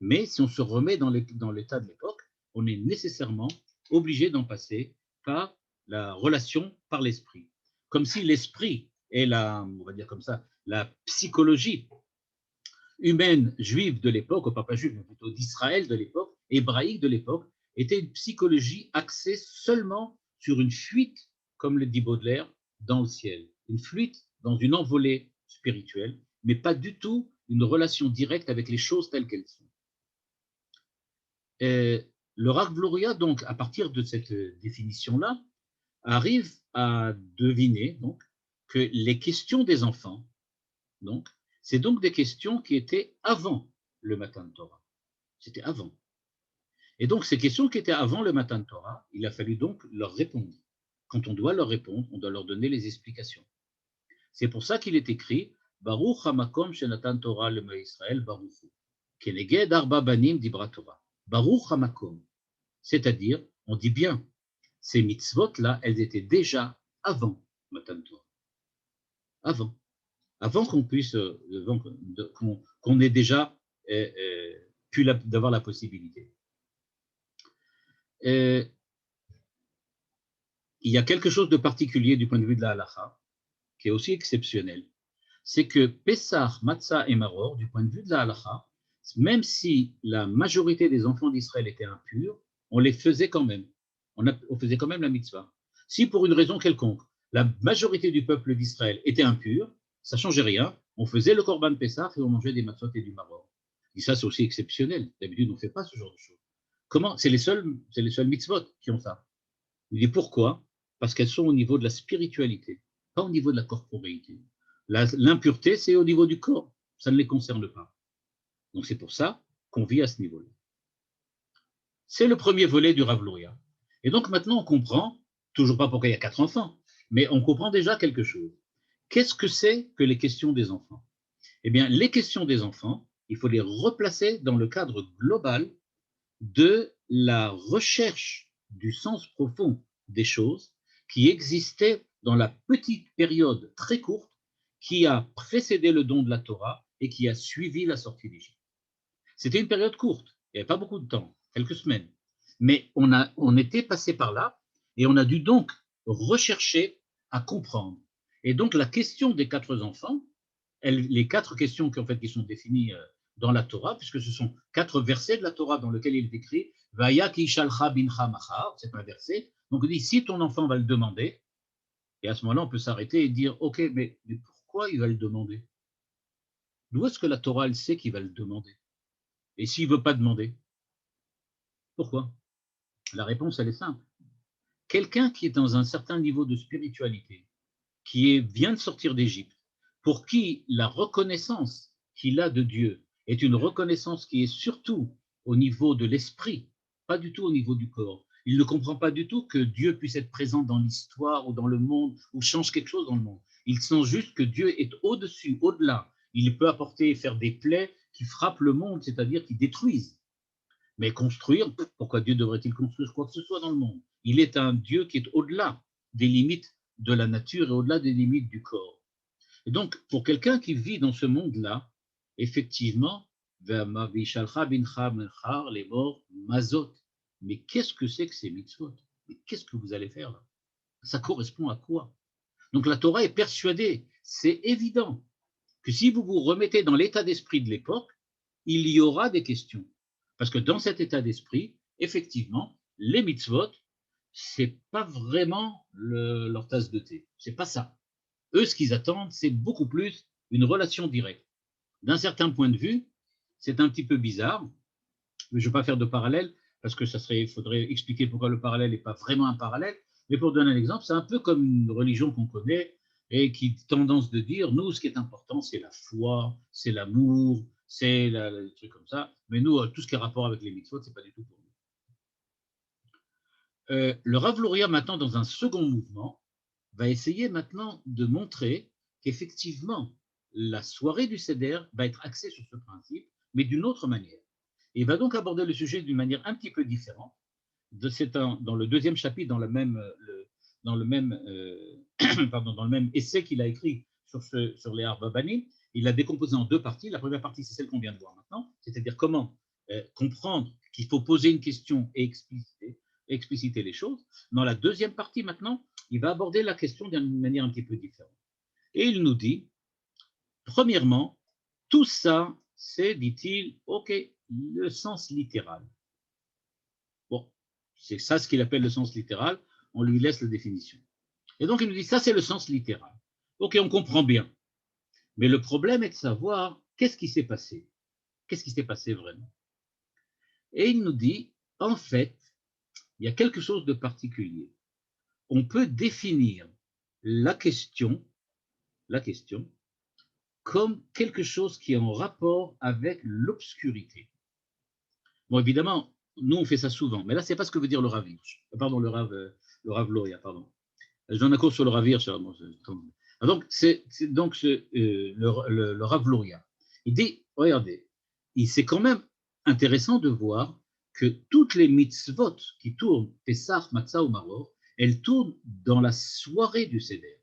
Mais si on se remet dans l'état de l'époque, on est nécessairement obligé d'en passer par la relation par l'esprit. Comme si l'esprit et on va dire comme ça, la psychologie humaine juive de l'époque, ou pas juive, mais plutôt d'Israël de l'époque, hébraïque de l'époque, était une psychologie axée seulement sur une fuite, comme le dit Baudelaire, dans le ciel. Une fuite dans une envolée spirituelle, mais pas du tout une relation directe avec les choses telles qu'elles sont. Et le Rav Luria, donc, à partir de cette définition-là, arrive à deviner donc, que les questions des enfants, donc, c'est donc des questions qui étaient avant le Matan Torah. C'était avant. Et donc, ces questions qui étaient avant le Matan Torah, il a fallu donc leur répondre. Quand on doit leur répondre, on doit leur donner les explications. C'est pour ça qu'il est écrit Baruch hamakom shenatan Torah le Israël baruchu keneged arba banim dibra Torah. Baruch hamakom, c'est-à-dire, on dit bien, ces mitzvot-là, elles étaient déjà avant Matan Torah. Avant qu'on puisse, qu'on ait déjà pu d'avoir la possibilité. Il y a quelque chose de particulier du point de vue de la halacha, qui est aussi exceptionnel. C'est que Pessah, Matzah et Maror, du point de vue de la halacha, même si la majorité des enfants d'Israël étaient impurs, on les faisait quand même. On faisait quand même la mitzvah. Si pour une raison quelconque, la majorité du peuple d'Israël était impur, ça ne changeait rien. On faisait le Korban Pessah et on mangeait des matzot et du maror. Et ça, c'est aussi exceptionnel. D'habitude, on ne fait pas ce genre de choses. Comment? C'est les seuls mitzvot qui ont ça. Il dit pourquoi? Parce qu'elles sont au niveau de la spiritualité, pas au niveau de la corporéité. L'impureté, c'est au niveau du corps. Ça ne les concerne pas. Donc c'est pour ça qu'on vit à ce niveau-là. C'est le premier volet du Rav Luria. Et donc maintenant on comprend, toujours pas pourquoi il y a 4 enfants, mais on comprend déjà quelque chose. Qu'est-ce que c'est que les questions des enfants? Eh bien, les questions des enfants, il faut les replacer dans le cadre global de la recherche du sens profond des choses qui existait dans la petite période très courte qui a précédé le don de la Torah et qui a suivi la sortie d'Égypte. C'était une période courte, il n'y avait pas beaucoup de temps, quelques semaines. Mais on était passé par là et on a dû donc rechercher à comprendre. Et donc la question des 4 enfants, les 4 questions qui sont définies dans la Torah, puisque ce sont 4 versets de la Torah dans lesquels il est écrit Vaya ki shalcha bincha machar, c'est un verset. Donc on dit si ton enfant va le demander, et à ce moment-là on peut s'arrêter et dire ok, mais pourquoi il va le demander? D'où est-ce que la Torah elle sait qu'il va le demander? Et s'il ne veut pas demander, pourquoi? La réponse, elle est simple. Quelqu'un qui est dans un certain niveau de spiritualité, vient de sortir d'Égypte, pour qui la reconnaissance qu'il a de Dieu est une reconnaissance qui est surtout au niveau de l'esprit, pas du tout au niveau du corps. Il ne comprend pas du tout que Dieu puisse être présent dans l'histoire ou dans le monde ou change quelque chose dans le monde. Il sent juste que Dieu est au-dessus, au-delà. Il peut apporter, faire des plaies qui frappent le monde, c'est-à-dire qui détruisent. Mais construire, pourquoi Dieu devrait-il construire quoi que ce soit dans le monde? Il est un Dieu qui est au-delà des limites de la nature et au-delà des limites du corps. Et donc, pour quelqu'un qui vit dans ce monde-là, effectivement, les morts, mazot. Mais qu'est-ce que c'est que ces mitzvot? Mais qu'est-ce que vous allez faire là? Ça correspond à quoi? Donc la Torah est persuadée, c'est évident, que si vous vous remettez dans l'état d'esprit de l'époque, il y aura des questions. Parce que dans cet état d'esprit, effectivement, les mitzvot, c'est pas vraiment leur tasse de thé. C'est pas ça. Eux, ce qu'ils attendent, c'est beaucoup plus une relation directe. D'un certain point de vue, c'est un petit peu bizarre, mais je ne vais pas faire de parallèle, parce que il faudrait expliquer pourquoi le parallèle n'est pas vraiment un parallèle. Mais pour donner un exemple, c'est un peu comme une religion qu'on connaît et qui a tendance de dire, nous, ce qui est important, c'est la foi, c'est l'amour, c'est le truc comme ça. Mais nous, tout ce qui a rapport avec les mitzvot, ce n'est pas du tout pour nous. Le Rav Luria, maintenant, dans un second mouvement, va essayer maintenant de montrer qu'effectivement, la soirée du Seder va être axée sur ce principe, mais d'une autre manière. Et il va donc aborder le sujet d'une manière un petit peu différente. Dans le deuxième chapitre, dans le même essai qu'il a écrit sur les Arba Banim, il l'a décomposé en 2 parties. La première partie, c'est celle qu'on vient de voir maintenant, c'est-à-dire comment comprendre qu'il faut poser une question et expliciter les choses. Dans la deuxième partie, maintenant, il va aborder la question d'une manière un petit peu différente. Et il nous dit, premièrement, tout ça, c'est, dit-il, ok, le sens littéral. Bon, c'est ça ce qu'il appelle le sens littéral, on lui laisse la définition. Et donc il nous dit, ça c'est le sens littéral. Ok, on comprend bien. Mais le problème est de savoir qu'est-ce qui s'est passé. Qu'est-ce qui s'est passé vraiment? Et il nous dit, en fait, il y a quelque chose de particulier. On peut définir la question comme quelque chose qui est en rapport avec l'obscurité. Bon, évidemment, nous, on fait ça souvent, mais là, ce n'est pas ce que veut dire le Rav Hirsch. Pardon, le Rav Luria, pardon. J'en ai un cours sur le Rav Hirsch. Donc, c'est donc le Rav Luria. Il dit, regardez, c'est quand même intéressant de voir que toutes les mitzvot qui tournent, Pessah, Matzah ou Maror, elles tournent dans la soirée du Seder.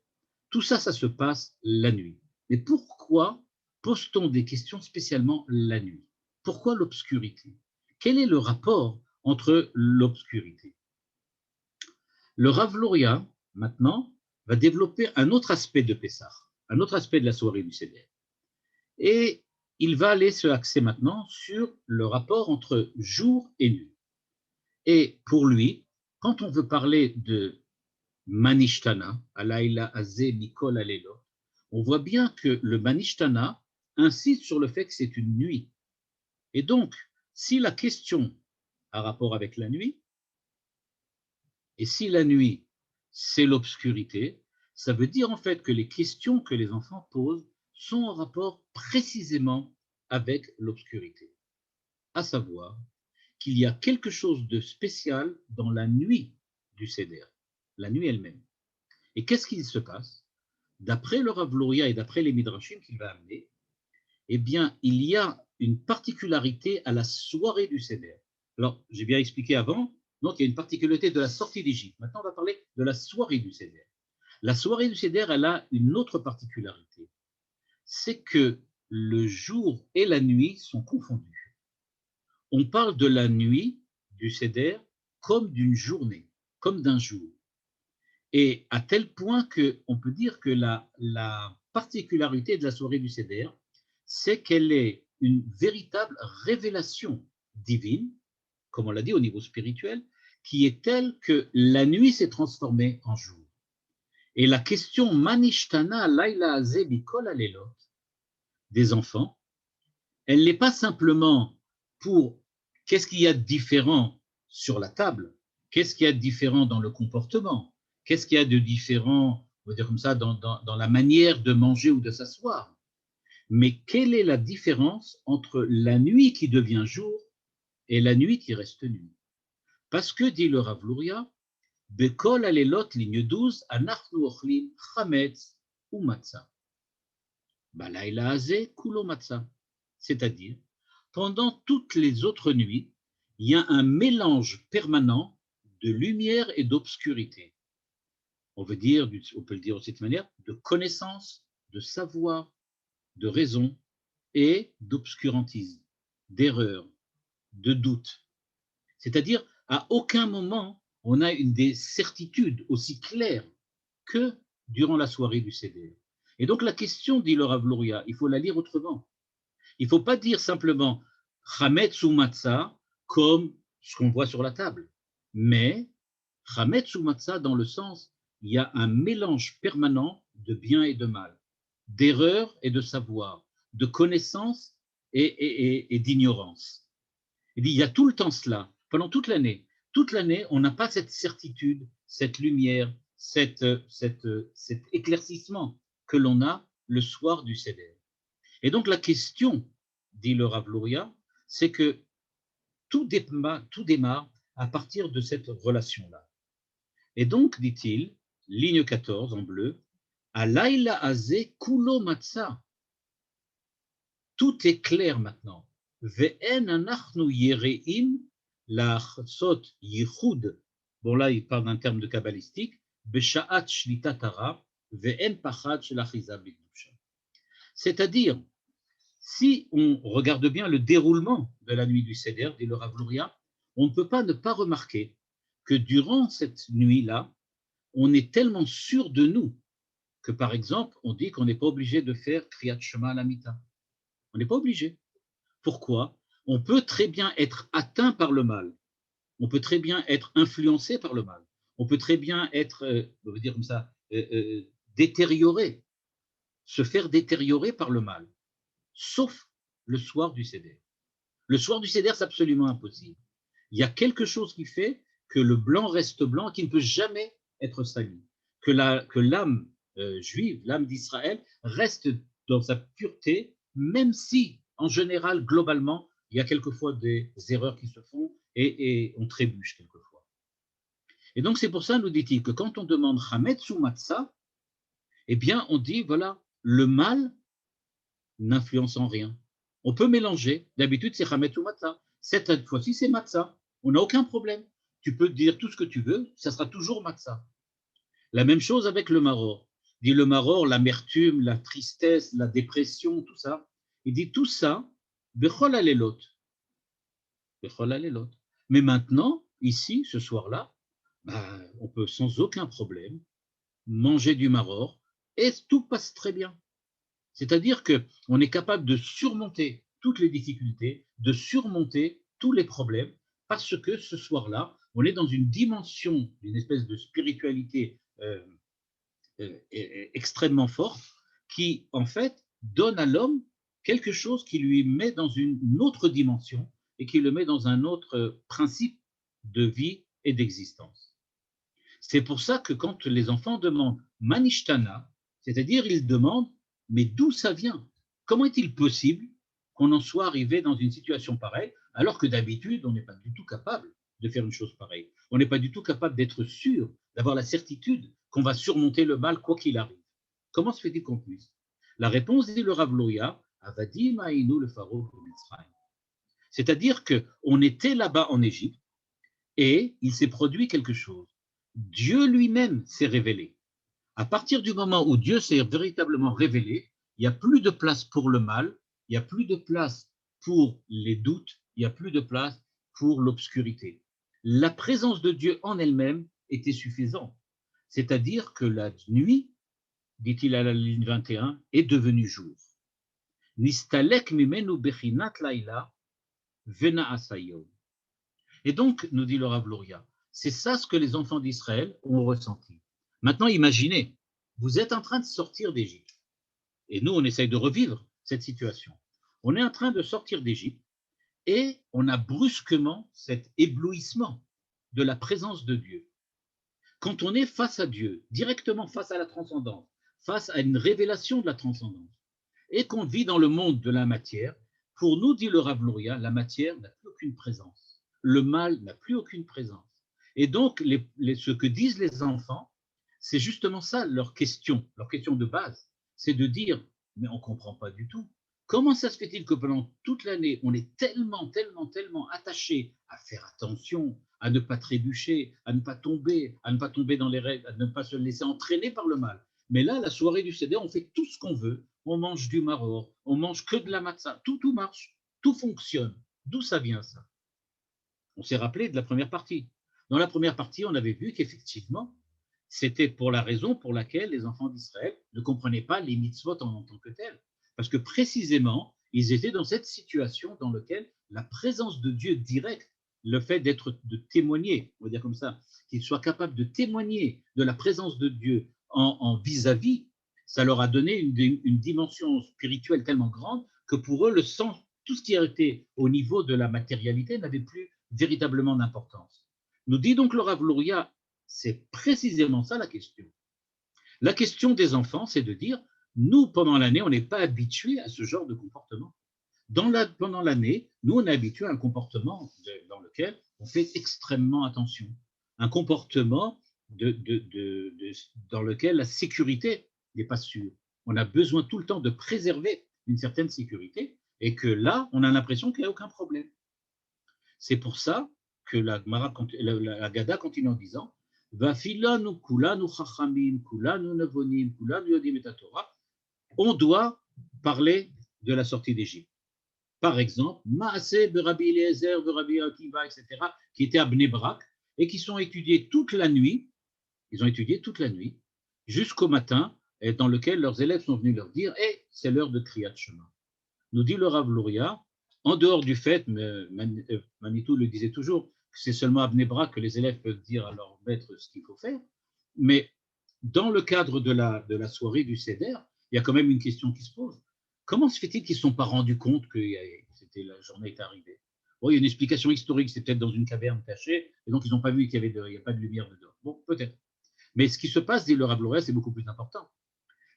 Tout ça, ça se passe la nuit. Mais pourquoi pose-t-on des questions spécialement la nuit? Pourquoi l'obscurité? Quel est le rapport entre l'obscurité? Le Rav Luria, maintenant, va développer un autre aspect de Pessah, un autre aspect de la soirée du Seder. Et il va aller se axer maintenant sur le rapport entre jour et nuit. Et pour lui, quand on veut parler de Manishtana, Alayla Azeh Mikol Alelot, on voit bien que le Manishtana insiste sur le fait que c'est une nuit. Et donc, si la question a rapport avec la nuit, et si la nuit, c'est l'obscurité, ça veut dire en fait que les questions que les enfants posent sont en rapport précisément avec l'obscurité. À savoir qu'il y a quelque chose de spécial dans la nuit du Seder, la nuit elle-même. Et qu'est-ce qu'il se passe? D'après le Rav Luria et d'après les Midrashim qu'il va amener, eh bien, il y a une particularité à la soirée du Seder. Alors, j'ai bien expliqué avant, donc il y a une particularité de la sortie d'Égypte. Maintenant, on va parler de la soirée du Seder. La soirée du Seder, elle a une autre particularité. C'est que le jour et la nuit sont confondus. On parle de la nuit du Seder comme d'une journée, comme d'un jour. Et à tel point qu'on peut dire que la particularité de la soirée du Seder, c'est qu'elle est une véritable révélation divine, comme on l'a dit au niveau spirituel, qui est telle que la nuit s'est transformée en jour. Et la question Manishtana Laila Azeh Bikol Alelot des enfants, elle n'est pas simplement pour qu'est-ce qu'il y a de différent sur la table, qu'est-ce qu'il y a de différent dans le comportement, qu'est-ce qu'il y a de différent, on va dire comme ça, dans la manière de manger ou de s'asseoir. Mais quelle est la différence entre la nuit qui devient jour et la nuit qui reste nuit? Parce que, dit le Rav Luria, Bekol Alelot, ligne 12, Anachnu Ochlim Chametz ou Matzah. Balayla Azeh Kulo Matzah. C'est-à-dire, pendant toutes les autres nuits, il y a un mélange permanent de lumière et d'obscurité. On peut le dire de cette manière, de connaissance, de savoir, de raison et d'obscurantisme, d'erreur, de doute. C'est-à-dire, à aucun moment, on a des certitudes aussi claires que durant la soirée du Seder. Et donc la question, dit le Rav Luria, il faut la lire autrement. Il ne faut pas dire simplement Chametz ou Matzah comme ce qu'on voit sur la table, mais Chametz ou Matzah dans le sens, il y a un mélange permanent de bien et de mal, d'erreur et de savoir, de connaissance et d'ignorance. Il y a tout le temps cela, pendant toute l'année. Toute l'année, on n'a pas cette certitude, cette lumière, cet éclaircissement que l'on a le soir du Seder. Et donc la question, dit le Rav Luria, c'est que tout démarre à partir de cette relation-là. Et donc, dit-il, ligne 14 en bleu, Alayla Azeh Kulo Matzah. Tout est clair maintenant. Ve'en anachnu yereim la'achsot yichud. Bon, là, il parle d'un terme de kabbalistique. Besha'at shlitat hara ve'en pachad shel achiza b'kedusha. C'est-à-dire, si on regarde bien le déroulement de la nuit du Seder, dit le Rav Luria, on ne peut pas ne pas remarquer que durant cette nuit-là, on est tellement sûr de nous que, par exemple, on dit qu'on n'est pas obligé de faire Kriyat Shema à la Mita. On n'est pas obligé. Pourquoi? On peut très bien être atteint par le mal. On peut très bien être influencé par le mal. On peut très bien être, on va dire comme ça, détérioré, se faire détériorer par le mal. Sauf le soir du Seder. Le soir du Seder, c'est absolument impossible. Il y a quelque chose qui fait que le blanc reste blanc et qui ne peut jamais être sali. Que l'âme juive, l'âme d'Israël, reste dans sa pureté, même si, en général, globalement, il y a quelquefois des erreurs qui se font et on trébuche quelquefois. Et donc, c'est pour ça, nous dit-il, que quand on demande Chametz ou Matzah, eh bien, on dit, voilà, le mal n'influence en rien. On peut mélanger. D'habitude, c'est Chametz ou Matzah. Cette fois-ci, c'est Matzah. On n'a aucun problème. Tu peux dire tout ce que tu veux, ça sera toujours Matzah. La même chose avec le maror. Il dit le maror, l'amertume, la tristesse, la dépression, tout ça. Il dit tout ça, bechol alelot. Bechol alelot. Mais maintenant, ici, ce soir-là, on peut sans aucun problème manger du maror et tout passe très bien. C'est-à-dire qu'on est capable de surmonter toutes les difficultés, de surmonter tous les problèmes, parce que ce soir-là, on est dans une dimension, une espèce de spiritualité extrêmement forte, qui en fait donne à l'homme quelque chose qui lui met dans une autre dimension et qui le met dans un autre principe de vie et d'existence. C'est pour ça que quand les enfants demandent Manishtana, c'est-à-dire ils demandent mais d'où ça vient? Comment est-il possible qu'on en soit arrivé dans une situation pareille, alors que d'habitude on n'est pas du tout capable de faire une chose pareille. On n'est pas du tout capable d'être sûr, d'avoir la certitude qu'on va surmonter le mal quoi qu'il arrive. Comment se fait-il qu'on puisse? La réponse, dit le Rav Louria, Avadim Aïnou le Pharaon de Mitzrayim. C'est-à-dire qu'on était là-bas en Égypte et il s'est produit quelque chose. Dieu lui-même s'est révélé. À partir du moment où Dieu s'est véritablement révélé, il n'y a plus de place pour le mal, il n'y a plus de place pour les doutes, il n'y a plus de place pour l'obscurité. La présence de Dieu en elle-même était suffisante. C'est-à-dire que la nuit, dit-il à la ligne 21, est devenue jour. Nistalek mimenu bechinat laila vena asayom. Et donc, nous dit le Rav Louria, c'est ça ce que les enfants d'Israël ont ressenti. Maintenant, imaginez, vous êtes en train de sortir d'Égypte. Et nous, on essaye de revivre cette situation. On est en train de sortir d'Égypte et on a brusquement cet éblouissement de la présence de Dieu. Quand on est face à Dieu, directement face à la transcendance, face à une révélation de la transcendance, et qu'on vit dans le monde de la matière, pour nous, dit le Rav Louria, la matière n'a plus aucune présence. Le mal n'a plus aucune présence. Et donc, ce que disent les enfants, c'est justement ça leur question de base, c'est de dire, mais on ne comprend pas du tout. Comment ça se fait-il que pendant toute l'année, on est tellement attaché à faire attention, à ne pas trébucher, à ne pas tomber dans les règles, à ne pas se laisser entraîner par le mal. Mais là, la soirée du Seder, on fait tout ce qu'on veut. On mange du maror, on mange que de la matzah, tout marche, tout fonctionne. D'où ça vient ça? On s'est rappelé de la première partie. Dans la première partie, on avait vu qu'effectivement, c'était pour la raison pour laquelle les enfants d'Israël ne comprenaient pas les mitzvot en tant que tels. Parce que précisément, ils étaient dans cette situation dans laquelle la présence de Dieu direct, le fait de témoigner, on va dire comme ça, qu'ils soient capables de témoigner de la présence de Dieu en vis-à-vis, ça leur a donné une dimension spirituelle tellement grande que pour eux, le sens, tout ce qui a été au niveau de la matérialité n'avait plus véritablement d'importance. Nous dit donc le Rav Louria, c'est précisément ça la question. La question des enfants, c'est de dire, nous, pendant l'année, on n'est pas habitués à ce genre de comportement. Pendant l'année, nous, on est habitués à un comportement dans lequel on fait extrêmement attention. Un comportement dans lequel la sécurité n'est pas sûre. On a besoin tout le temps de préserver une certaine sécurité et que là, on a l'impression qu'il n'y a aucun problème. C'est pour ça que la Gada continue en disant Vafilanu kulanu chachamim, kulanu nevonim, kulanu yodim et Torah. On doit parler de la sortie d'Égypte. Par exemple, Maaseh de Rabbi Eliezer, de Rabbi Akiva, etc., qui étaient à Bnei Brak et qui sont étudiés toute la nuit. Ils ont étudié toute la nuit jusqu'au matin, et dans lequel leurs élèves sont venus leur dire hey, c'est l'heure de Kriyat Shema. Nous dit le Rav Louria, en dehors du fait, Manitou le disait toujours, que c'est seulement à Bnei Brak que les élèves peuvent dire à leur maître ce qu'il faut faire, mais dans le cadre de la soirée du Seder, il y a quand même une question qui se pose. Comment se fait-il qu'ils ne se sont pas rendus compte que la journée est arrivée? Bon, il y a une explication historique, c'est peut-être dans une caverne cachée, et donc ils n'ont pas vu qu'il n'y a pas de lumière dedans. Bon, peut-être. Mais ce qui se passe, dit le Rav Louria, c'est beaucoup plus important.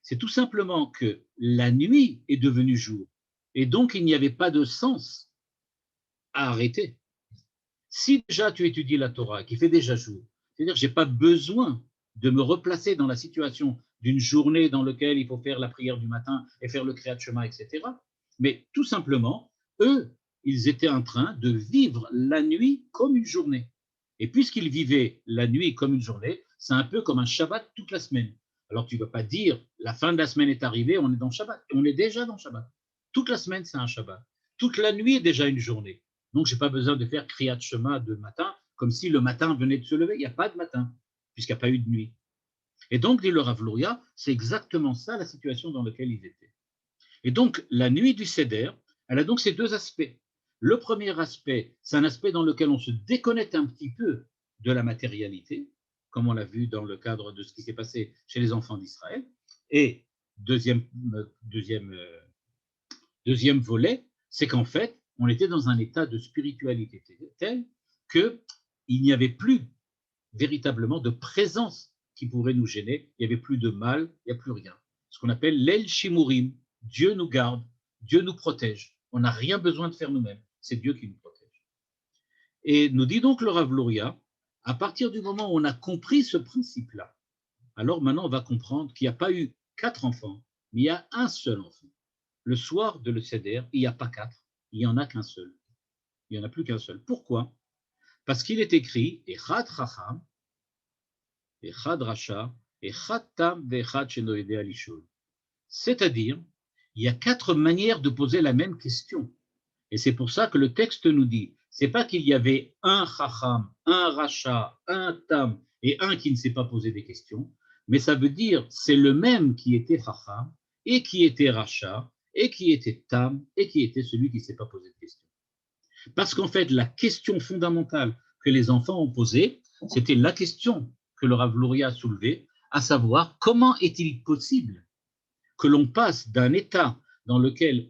C'est tout simplement que la nuit est devenue jour. Et donc, il n'y avait pas de sens à arrêter. Si déjà tu étudies la Torah, qui fait déjà jour, c'est-à-dire que je n'ai pas besoin de me replacer dans la situation d'une journée dans laquelle il faut faire la prière du matin et faire le Kriyat Shema, etc. Mais tout simplement, eux, ils étaient en train de vivre la nuit comme une journée. Et puisqu'ils vivaient la nuit comme une journée, c'est un peu comme un Shabbat toute la semaine. Alors tu ne peux pas dire la fin de la semaine est arrivée, on est dans Shabbat. On est déjà dans Shabbat. Toute la semaine, c'est un Shabbat. Toute la nuit est déjà une journée. Donc, je n'ai pas besoin de faire Kriyat Shema de matin, comme si le matin venait de se lever. Il n'y a pas de matin, puisqu'il n'y a pas eu de nuit. Et donc, dit le Rav Louria, c'est exactement ça la situation dans laquelle ils étaient. Et donc, la nuit du Seder, elle a donc ces deux aspects. Le premier aspect, c'est un aspect dans lequel on se déconnecte un petit peu de la matérialité, comme on l'a vu dans le cadre de ce qui s'est passé chez les enfants d'Israël. Et deuxième volet, c'est qu'en fait, on était dans un état de spiritualité tel qu'il n'y avait plus véritablement de présence qui pourrait nous gêner, il n'y avait plus de mal, il n'y a plus rien. Ce qu'on appelle l'El Shimurim, Dieu nous garde, Dieu nous protège. On n'a rien besoin de faire nous-mêmes, c'est Dieu qui nous protège. Et nous dit donc le Rav Luria, à partir du moment où on a compris ce principe-là, alors maintenant on va comprendre qu'il n'y a pas eu 4 enfants, mais il y a un seul enfant. Le soir de le Seder, il n'y a pas 4, il n'y en a qu'un seul. Il n'y en a plus qu'un seul. Pourquoi? Parce qu'il est écrit Echad Chacham, Echad Rasha, Echad Tam ve'Echad Sheno Yodea Lishol. C'est-à-dire, il y a 4 manières de poser la même question. Et c'est pour ça que le texte nous dit, c'est pas qu'il y avait un Chacham, un Rasha, un Tam et un qui ne s'est pas posé des questions, mais ça veut dire c'est le même qui était Chacham et qui était Rasha et qui était Tam et qui était celui qui ne s'est pas posé de questions. Parce qu'en fait, la question fondamentale que les enfants ont posée, c'était la question que le Rav Luria a soulevée, à savoir comment est-il possible que l'on passe d'un état dans lequel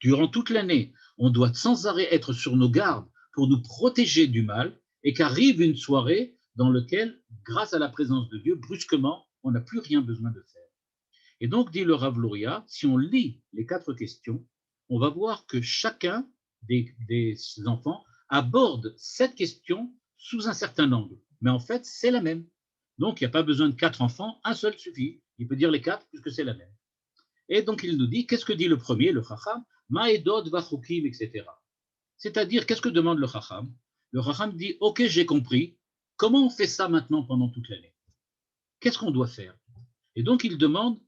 durant toute l'année, on doit sans arrêt être sur nos gardes pour nous protéger du mal, et qu'arrive une soirée dans laquelle, grâce à la présence de Dieu, brusquement, on n'a plus rien besoin de faire. Et donc, dit le Rav Luria, si on lit les 4 questions, on va voir que chacun des enfants aborde cette question sous un certain angle. Mais en fait, c'est la même. Donc, il n'y a pas besoin de 4 enfants, un seul suffit. Il peut dire les 4 puisque c'est la même. Et donc, il nous dit, qu'est-ce que dit le premier, le Chacham? Ma'edot vachukim, etc. C'est-à-dire, qu'est-ce que demande le Chacham? Le Chacham dit, ok, j'ai compris. Comment on fait ça maintenant pendant toute l'année? Qu'est-ce qu'on doit faire? Et donc, il demande,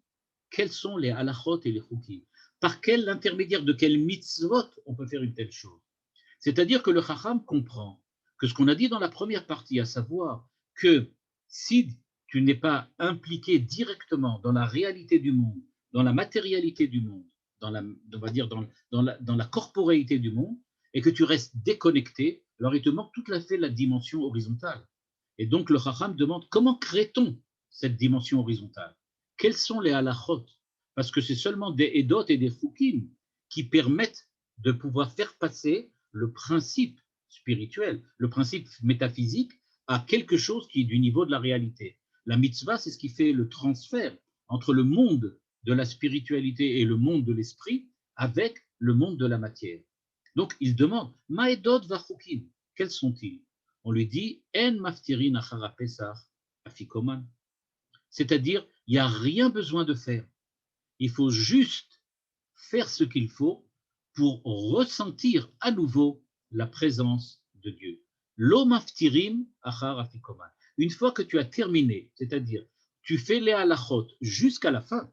quels sont les halachot et les chukim? Par quel intermédiaire de quel mitzvot on peut faire une telle chose? C'est-à-dire que le Chacham comprend que ce qu'on a dit dans la première partie, à savoir que si tu n'es pas impliqué directement dans la réalité du monde, dans la matérialité du monde, on va dire dans la corporéité du monde, et que tu restes déconnecté, alors il te manque tout à fait la dimension horizontale. Et donc le Chacham demande comment crée-t-on cette dimension horizontale? Quels sont les halachot? Parce que c'est seulement des edot et des fukim qui permettent de pouvoir faire passer le principe spirituel, le principe métaphysique à quelque chose qui est du niveau de la réalité. La mitzvah, c'est ce qui fait le transfert entre le monde de la spiritualité et le monde de l'esprit avec le monde de la matière. Donc, il demande, Ma'edot vachukim, quels sont-ils? On lui dit, En maftirin achara pesach afikoman. C'est-à-dire, il n'y a rien besoin de faire. Il faut juste faire ce qu'il faut pour ressentir à nouveau la présence de Dieu. Lo maftirim achar afikoman. Une fois que tu as terminé, c'est-à-dire tu fais les halachot jusqu'à la fin,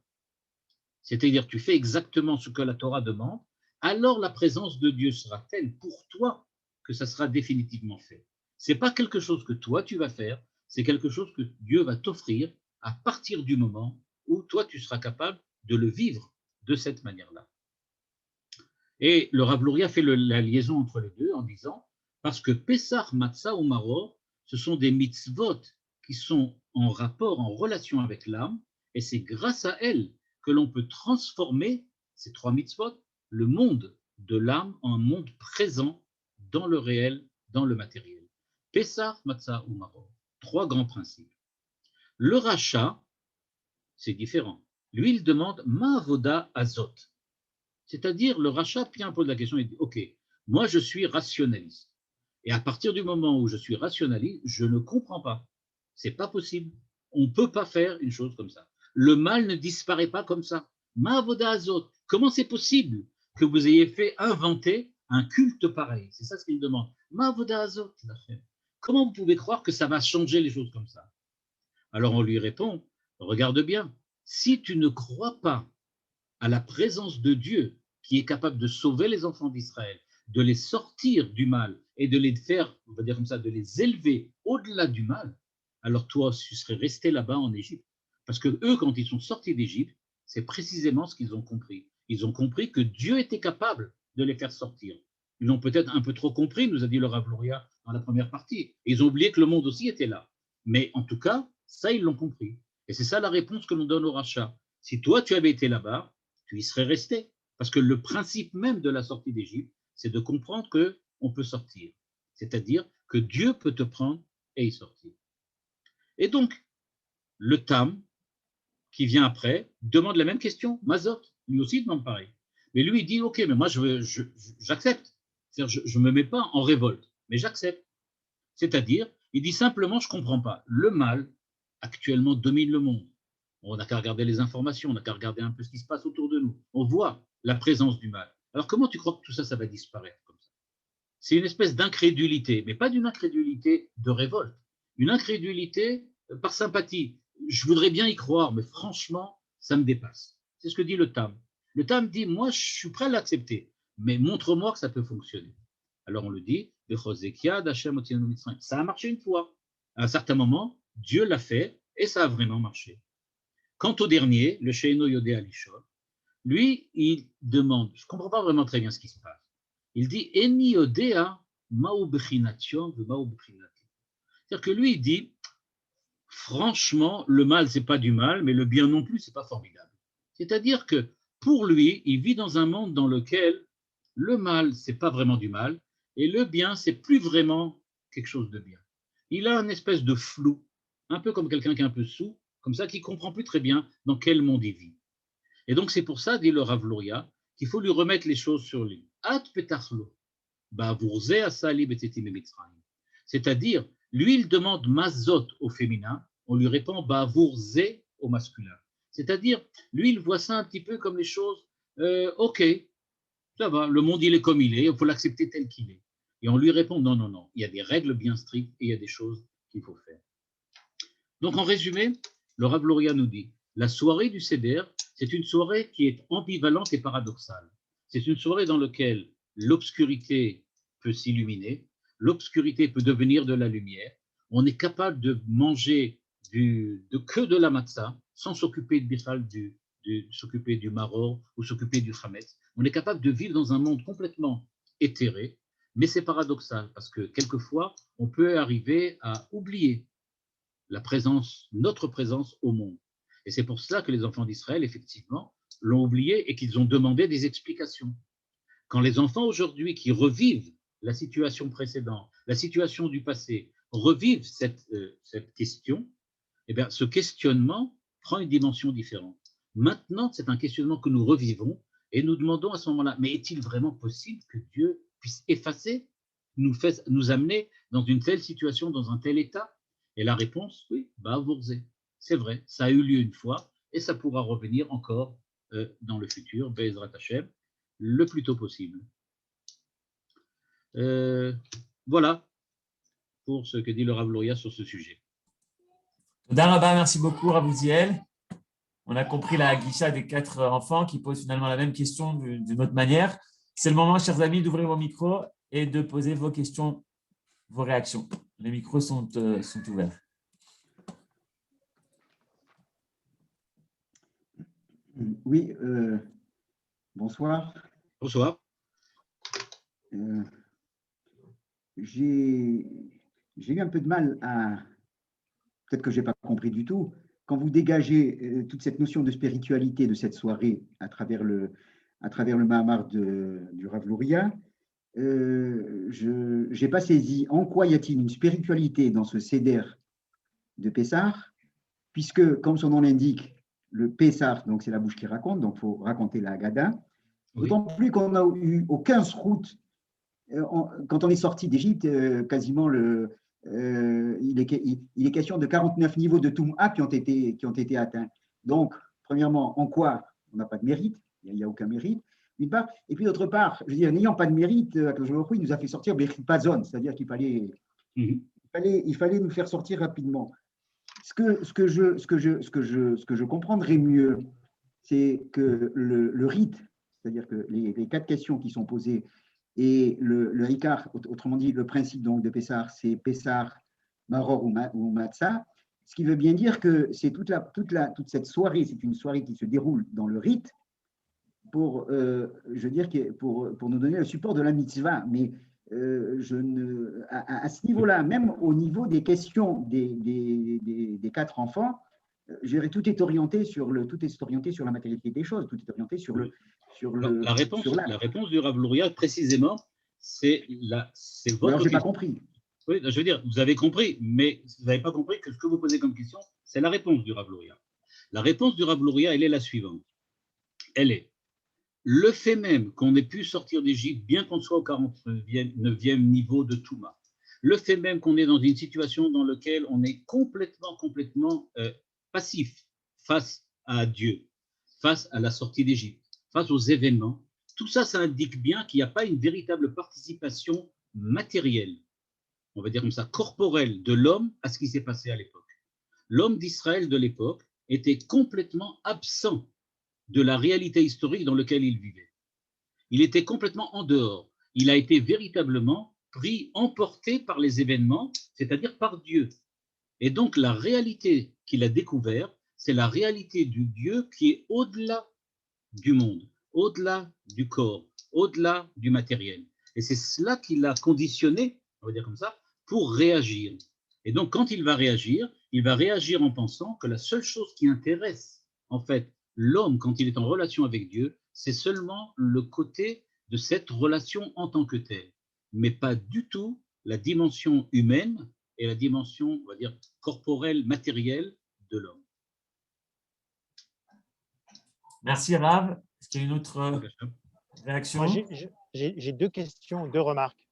c'est-à-dire tu fais exactement ce que la Torah demande, alors la présence de Dieu sera telle pour toi que ça sera définitivement fait. C'est pas quelque chose que toi tu vas faire, c'est quelque chose que Dieu va t'offrir à partir du moment où toi tu seras capable de le vivre de cette manière-là. Et le Rav Luria fait la liaison entre les deux en disant, parce que Pessah, Matzah ou Maror, ce sont des mitzvot qui sont en rapport, en relation avec l'âme, et c'est grâce à elles que l'on peut transformer ces 3 mitzvot, le monde de l'âme en un monde présent dans le réel, dans le matériel. Pessah, Matzah ou Maror, 3 grands principes. Le rachat, c'est différent. Lui, il demande Ma'avoda Azot. C'est-à-dire, le rachat pose la question et dit, OK, moi je suis rationaliste. Et à partir du moment où je suis rationaliste, je ne comprends pas. C'est pas possible. On ne peut pas faire une chose comme ça. Le mal ne disparaît pas comme ça. Ma'avoda azot. Comment c'est possible que vous ayez fait inventer un culte pareil? C'est ça ce qu'il demande. Ma'avoda azot. Comment vous pouvez croire que ça va changer les choses comme ça? Alors on lui répond, regarde bien, si tu ne crois pas à la présence de Dieu qui est capable de sauver les enfants d'Israël, de les sortir du mal et de les faire, on va dire comme ça, de les élever au-delà du mal, alors toi, tu serais resté là-bas en Égypte. Parce que eux, quand ils sont sortis d'Égypte, c'est précisément ce qu'ils ont compris. Ils ont compris que Dieu était capable de les faire sortir. Ils l'ont peut-être un peu trop compris, nous a dit le Rav Luria dans la première partie. Et ils ont oublié que le monde aussi était là. Mais en tout cas, ça, ils l'ont compris. Et c'est ça la réponse que l'on donne au rachat. Si toi, tu avais été là-bas, tu y serais resté. Parce que le principe même de la sortie d'Égypte, c'est de comprendre qu'on peut sortir. C'est-à-dire que Dieu peut te prendre et y sortir. Et donc, le Tam, qui vient après, demande la même question. Mazot, lui aussi demande pareil. Mais lui, il dit, OK, mais moi, j'accepte. C'est-à-dire, je ne me mets pas en révolte, mais j'accepte. C'est-à-dire, il dit simplement, je ne comprends pas. Le mal, actuellement, domine le monde. On n'a qu'à regarder les informations, on n'a qu'à regarder un peu ce qui se passe autour de nous. On voit la présence du mal. Alors, comment tu crois que tout ça, ça va disparaître comme ça? C'est une espèce d'incrédulité, mais pas d'une incrédulité de révolte. Une incrédulité par sympathie. Je voudrais bien y croire, mais franchement, ça me dépasse. C'est ce que dit le Tam. Le Tam dit, moi, je suis prêt à l'accepter, mais montre-moi que ça peut fonctionner. Alors on le dit, ça a marché une fois. À un certain moment, Dieu l'a fait et ça a vraiment marché. Quant au dernier, le Sheino Yodé Alishon, lui, il demande, je ne comprends pas vraiment très bien ce qui se passe. Il dit, Eni Yodea Ma'u Bechination de Ma'u Bechinati. C'est-à-dire que lui, il dit, franchement, le mal, ce n'est pas du mal, mais le bien non plus, ce n'est pas formidable. C'est-à-dire que pour lui, il vit dans un monde dans lequel le mal, ce n'est pas vraiment du mal, et le bien, c'est plus vraiment quelque chose de bien. Il a une espèce de flou, un peu comme quelqu'un qui est un peu sourd, comme ça, qui ne comprend plus très bien dans quel monde il vit. Et donc, c'est pour ça, dit le Rav Luria, qu'il faut lui remettre les choses sur lui. At petachlo, ba'avurze asali betetim mitzrayim. C'est-à-dire, lui, il demande mazot au féminin, on lui répond ba'avurze au masculin. C'est-à-dire, lui, il voit ça un petit peu comme les choses, ok, ça va, le monde, il est comme il est, il faut l'accepter tel qu'il est. Et on lui répond, non, non, non, il y a des règles bien strictes et il y a des choses qu'il faut faire. Donc, en résumé, le Rav Luria nous dit, la soirée du Seder, c'est une soirée qui est ambivalente et paradoxale. C'est une soirée dans laquelle l'obscurité peut s'illuminer, l'obscurité peut devenir de la lumière, on est capable de manger que de la matzah sans s'occuper s'occuper du maror ou s'occuper du chametz. On est capable de vivre dans un monde complètement éthéré, mais c'est paradoxal parce que quelquefois, on peut arriver à oublier notre présence au monde. Et c'est pour cela que les enfants d'Israël, effectivement, l'ont oublié et qu'ils ont demandé des explications. Quand les enfants aujourd'hui qui revivent la situation précédente, la situation du passé, revivent cette question, eh bien, ce questionnement prend une dimension différente. Maintenant, c'est un questionnement que nous revivons et nous demandons à ce moment-là, mais est-il vraiment possible que Dieu puisse effacer, nous amener dans une telle situation, dans un tel état? Et la réponse, oui, ba'avurze. C'est vrai, ça a eu lieu une fois et ça pourra revenir encore dans le futur, Be'ezrat Hashem, le plus tôt possible. Voilà pour ce que dit le Rav Luria sur ce sujet. Toda Rabba, merci beaucoup, Rav Uziel. On a compris la guicha des 4 enfants qui posent finalement la même question d'une autre manière. C'est le moment, chers amis, d'ouvrir vos micros et de poser vos questions, vos réactions. Les micros sont ouverts. Oui, bonsoir. Bonsoir. J'ai eu un peu de mal à… Peut-être que je n'ai pas compris du tout. Quand vous dégagez toute cette notion de spiritualité de cette soirée à travers le Mahamar du Rav Luria, je n'ai pas saisi en quoi y a-t-il une spiritualité dans ce Seder de Pessah, puisque, comme son nom l'indique, le Pessah, donc c'est la bouche qui raconte, donc il faut raconter la Haggadah. Oui. D'autant plus qu'on n'a eu aucun route quand on est sorti d'Égypte, quasiment il est question de 49 niveaux de Toum'a qui ont été atteints. Donc, premièrement, en quoi on n'a pas de mérite? Il n'y a aucun mérite, d'une part. Et puis, d'autre part, je veux dire, n'ayant pas de mérite, il nous a fait sortir Bechit Pazon, c'est-à-dire qu'il fallait, il fallait nous faire sortir rapidement. Ce que je comprendrais mieux, c'est que le rite, c'est-à-dire que les 4 questions qui sont posées, et le Ricard, autrement dit, le principe donc de Pessah, c'est Pessah, Maror ou Matzah, ce qui veut bien dire que c'est toute cette soirée, c'est une soirée qui se déroule dans le rite, je veux dire, pour nous donner le support de la mitzvah. Mais à ce niveau-là, même au niveau des questions des 4 enfants, tout est orienté sur la matérialité des choses, tout est orienté sur la réponse du Rav Luria, précisément, c'est votre Alors, je n'ai pas question. compris. Oui, je veux dire, vous avez compris, mais vous n'avez pas compris que ce que vous posez comme question, c'est la réponse du Rav Luria. La réponse du Rav Luria, elle est la suivante. Elle est, le fait même qu'on ait pu sortir d'Égypte, bien qu'on soit au 49e niveau de Touma, le fait même qu'on est dans une situation dans laquelle on est complètement passif face à Dieu, face à la sortie d'Égypte, face aux événements, tout ça, ça indique bien qu'il n'y a pas une véritable participation matérielle, on va dire comme ça, corporelle de l'homme à ce qui s'est passé à l'époque. L'homme d'Israël de l'époque était complètement absent de la réalité historique dans laquelle il vivait. Il était complètement en dehors. Il a été véritablement pris, emporté par les événements, c'est-à-dire par Dieu. Et donc, la réalité qu'il a découverte, c'est la réalité du Dieu qui est au-delà du monde, au-delà du corps, au-delà du matériel. Et c'est cela qui l'a conditionné, on va dire comme ça, pour réagir. Et donc, quand il va réagir en pensant que la seule chose qui intéresse, en fait, l'homme quand il est en relation avec Dieu, c'est seulement le côté de cette relation en tant que telle, mais pas du tout la dimension humaine et la dimension, on va dire, corporelle, matérielle de l'homme. Merci Rav. Est-ce qu'il y a une autre réaction? J'ai 2 questions, 2 remarques.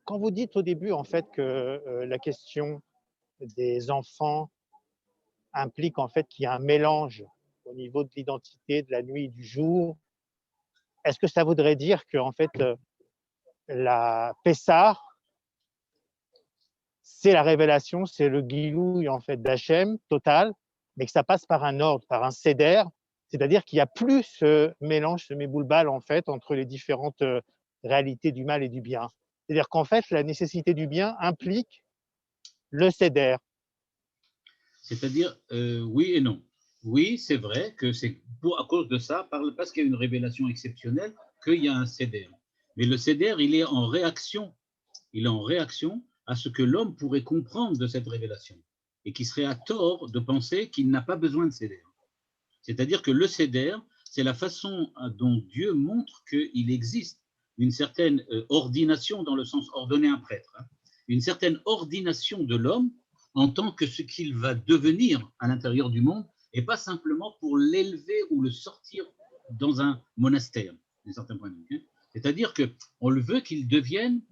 Quand vous dites au début en fait que la question des enfants implique en fait qu'il y a un mélange au niveau de l'identité de la nuit et du jour, est-ce que ça voudrait dire que en fait la Pessah, c'est la révélation, c'est le Gilouï en fait d'Hachem total, mais que ça passe par un ordre, par un seder, c'est-à-dire qu'il n'y a plus ce mélange, ce méboulbal en fait entre les différentes réalités du mal et du bien. C'est-à-dire qu'en fait, la nécessité du bien implique le seder. C'est-à-dire, oui et non. Oui, c'est vrai que c'est à cause de ça, parce qu'il y a une révélation exceptionnelle, qu'il y a un seder. Mais le seder, il est en réaction à ce que l'homme pourrait comprendre de cette révélation et qui serait à tort de penser qu'il n'a pas besoin de seder. C'est-à-dire que le seder, c'est la façon dont Dieu montre qu'il existe une certaine ordination, dans le sens ordonner un prêtre, une certaine ordination de l'homme en tant que ce qu'il va devenir à l'intérieur du monde, et pas simplement pour l'élever ou le sortir dans un monastère, d'un certain point de vue. C'est-à-dire qu'on le veut qu'il devienne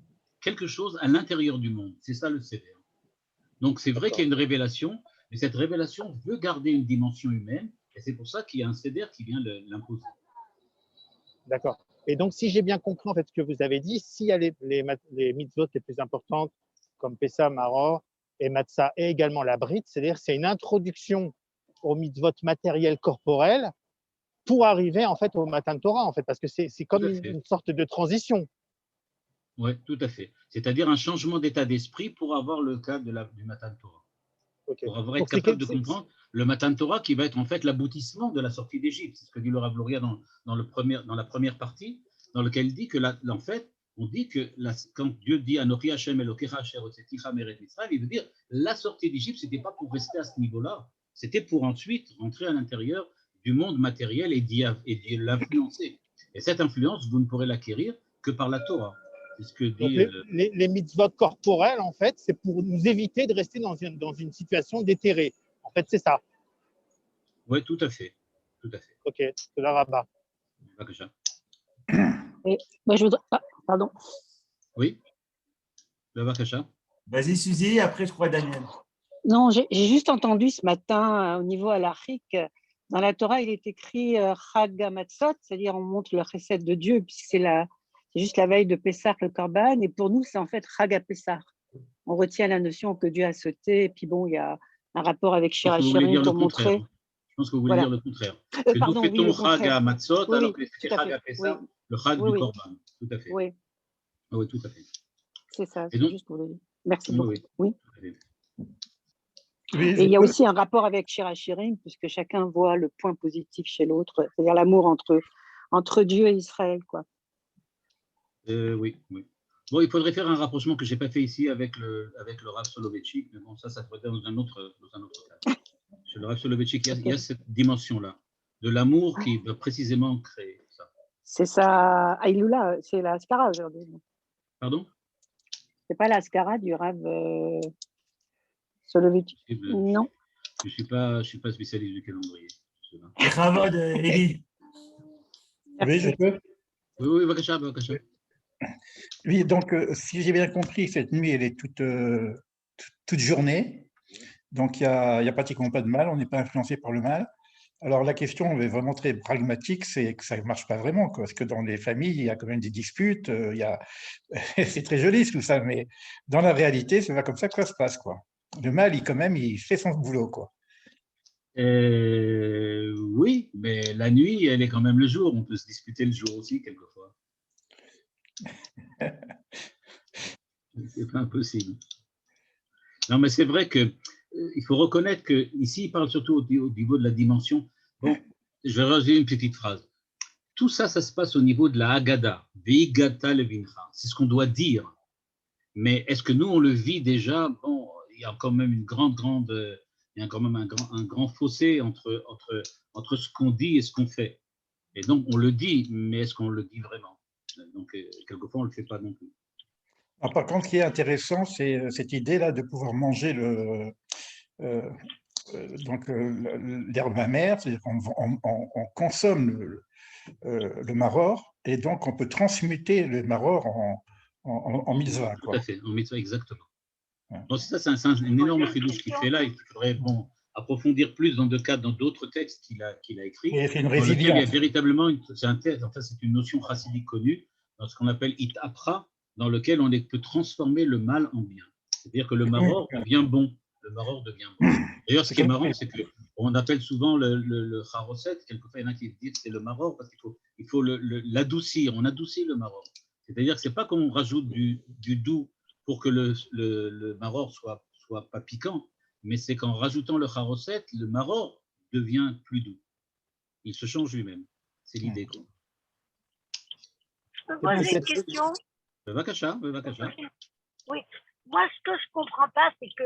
quelque chose à l'intérieur du monde. C'est ça le seder. Donc c'est vrai qu'il y a une révélation, mais cette révélation veut garder une dimension humaine, et c'est pour ça qu'il y a un seder qui vient l'imposer. D'accord. Et donc, si j'ai bien compris en fait ce que vous avez dit, s'il y a les mitzvot les plus importantes, comme Pessah, Maror et Matzah, et également la Brit, c'est-à-dire c'est une introduction aux mitzvot matériels corporels pour arriver en fait au Matan Torah, en fait, parce que c'est comme une sorte de transition. Oui, tout à fait. C'est-à-dire un changement d'état d'esprit pour avoir le cas du Matan Torah. Okay. Pour être capable de comprendre le Matan Torah qui va être en fait l'aboutissement de la sortie d'Égypte. C'est ce que dit le Rav Luria dans la première partie, dans laquelle il dit que en fait, on dit que quand Dieu dit Anochi Hashem Elokecha Asher Hotzeticha Me'eretz Mitzrayim, il veut dire la sortie d'Égypte, c'était pas pour rester à ce niveau-là, c'était pour ensuite rentrer à l'intérieur du monde matériel et d'y l'influencer. Et cette influence, vous ne pourrez l'acquérir que par la Torah. C'est ce que dit. Donc les mitzvot corporels, en fait, c'est pour nous éviter de rester dans une situation déterrée. En fait, c'est ça. Oui, tout à fait. Tout à fait. Ok, c'est la rabat. Et moi, je voudrais. Ah, pardon. Oui. Bavakasha. Vas-y, Suzy, après, je crois Daniel. Non, j'ai juste entendu ce matin au niveau halachique, dans la Torah, il est écrit Chag HaMatzot, c'est-à-dire on montre le chesed de Dieu, puisque c'est juste la veille de Pessah, le Korban, et pour nous, c'est en fait Chag HaPessah. On retient la notion que Dieu a sauté, et puis bon, il y a un rapport avec Shir HaShirim pour montrer. Je pense que vous voulez dire le contraire. Pardon, nous fêtons Chag HaMatzot, alors que c'est Chag HaPessah, le Chag du Korban. Tout à fait. Oui. Oui, tout à fait. C'est ça, c'est juste pour le dire. Merci beaucoup. Oui. Oui, Et il y a aussi un rapport avec Shirachirim, puisque chacun voit le point positif chez l'autre, c'est-à-dire l'amour entre Dieu et Israël, quoi. Oui, oui. Bon, il faudrait faire un rapprochement que je n'ai pas fait ici avec le Rav Soloveitchik, mais bon, ça pourrait être dans un autre cas. Chez le Rav Soloveitchik, il y a cette dimension-là, de l'amour qui va précisément créer ça. C'est ça, Aïloula, c'est la Ascara aujourd'hui. Pardon? C'est pas la Ascara du Rav Soloveitchik. Non. Je suis pas spécialiste du calendrier. Chavod, Eli. oui, je peux. Oui, Vakasha, Vakasha. Oui, donc, si j'ai bien compris, cette nuit, elle est toute journée. Donc, il y a pratiquement pas de mal. On n'est pas influencé par le mal. Alors, la question est vraiment très pragmatique, c'est que ça ne marche pas vraiment, quoi, parce que dans les familles, il y a quand même des disputes. C'est très joli tout ça, mais dans la réalité, c'est pas comme ça que ça se passe, quoi. Le mal, il fait son boulot, quoi. Oui, mais la nuit, elle est quand même le jour. On peut se disputer le jour aussi, quelquefois. C'est pas impossible. Non, mais c'est vrai que il faut reconnaître que ici, il parle surtout au niveau de la dimension. Bon, je vais rajouter une petite phrase. Tout ça, ça se passe au niveau de la Haggadah. Veigata levincha. C'est ce qu'on doit dire. Mais est-ce que nous, on le vit déjà? Bon, il y a quand même il y a quand même un grand fossé entre ce qu'on dit et ce qu'on fait. Et donc, on le dit, mais est-ce qu'on le dit vraiment? Donc, quelquefois, on ne le fait pas non plus. Alors, par contre, ce qui est intéressant, c'est cette idée-là de pouvoir manger l'herbe amère, c'est-à-dire qu'on consomme le maror, et donc on peut transmuter le maror en mitzvah. Tout à fait, en mitzvah, exactement. Ouais. Bon, c'est un énorme chidouche qu'il fait là. Il faudrait approfondir plus dans d'autres textes qu'il a écrits. C'est une résilience. Il y a véritablement, c'est un texte, en fait, c'est une notion chassidique connue, dans ce qu'on appelle it-apra, dans lequel on peut transformer le mal en bien. C'est-à-dire que le maror devient bon. Le maror devient bon. D'ailleurs, ce qui est marrant, c'est qu'on appelle souvent le charoset, quelquefois il y en a qui disent que c'est le maror, parce qu'il faut l'adoucir, on adoucit le maror. C'est-à-dire que ce n'est pas qu'on rajoute du doux pour que le maror soit pas piquant, mais c'est qu'en rajoutant le charoset, le maror devient plus doux. Il se change lui-même. C'est l'idée. Je peux poser une question? Vakasha. Oui. Moi, ce que je ne comprends pas, c'est que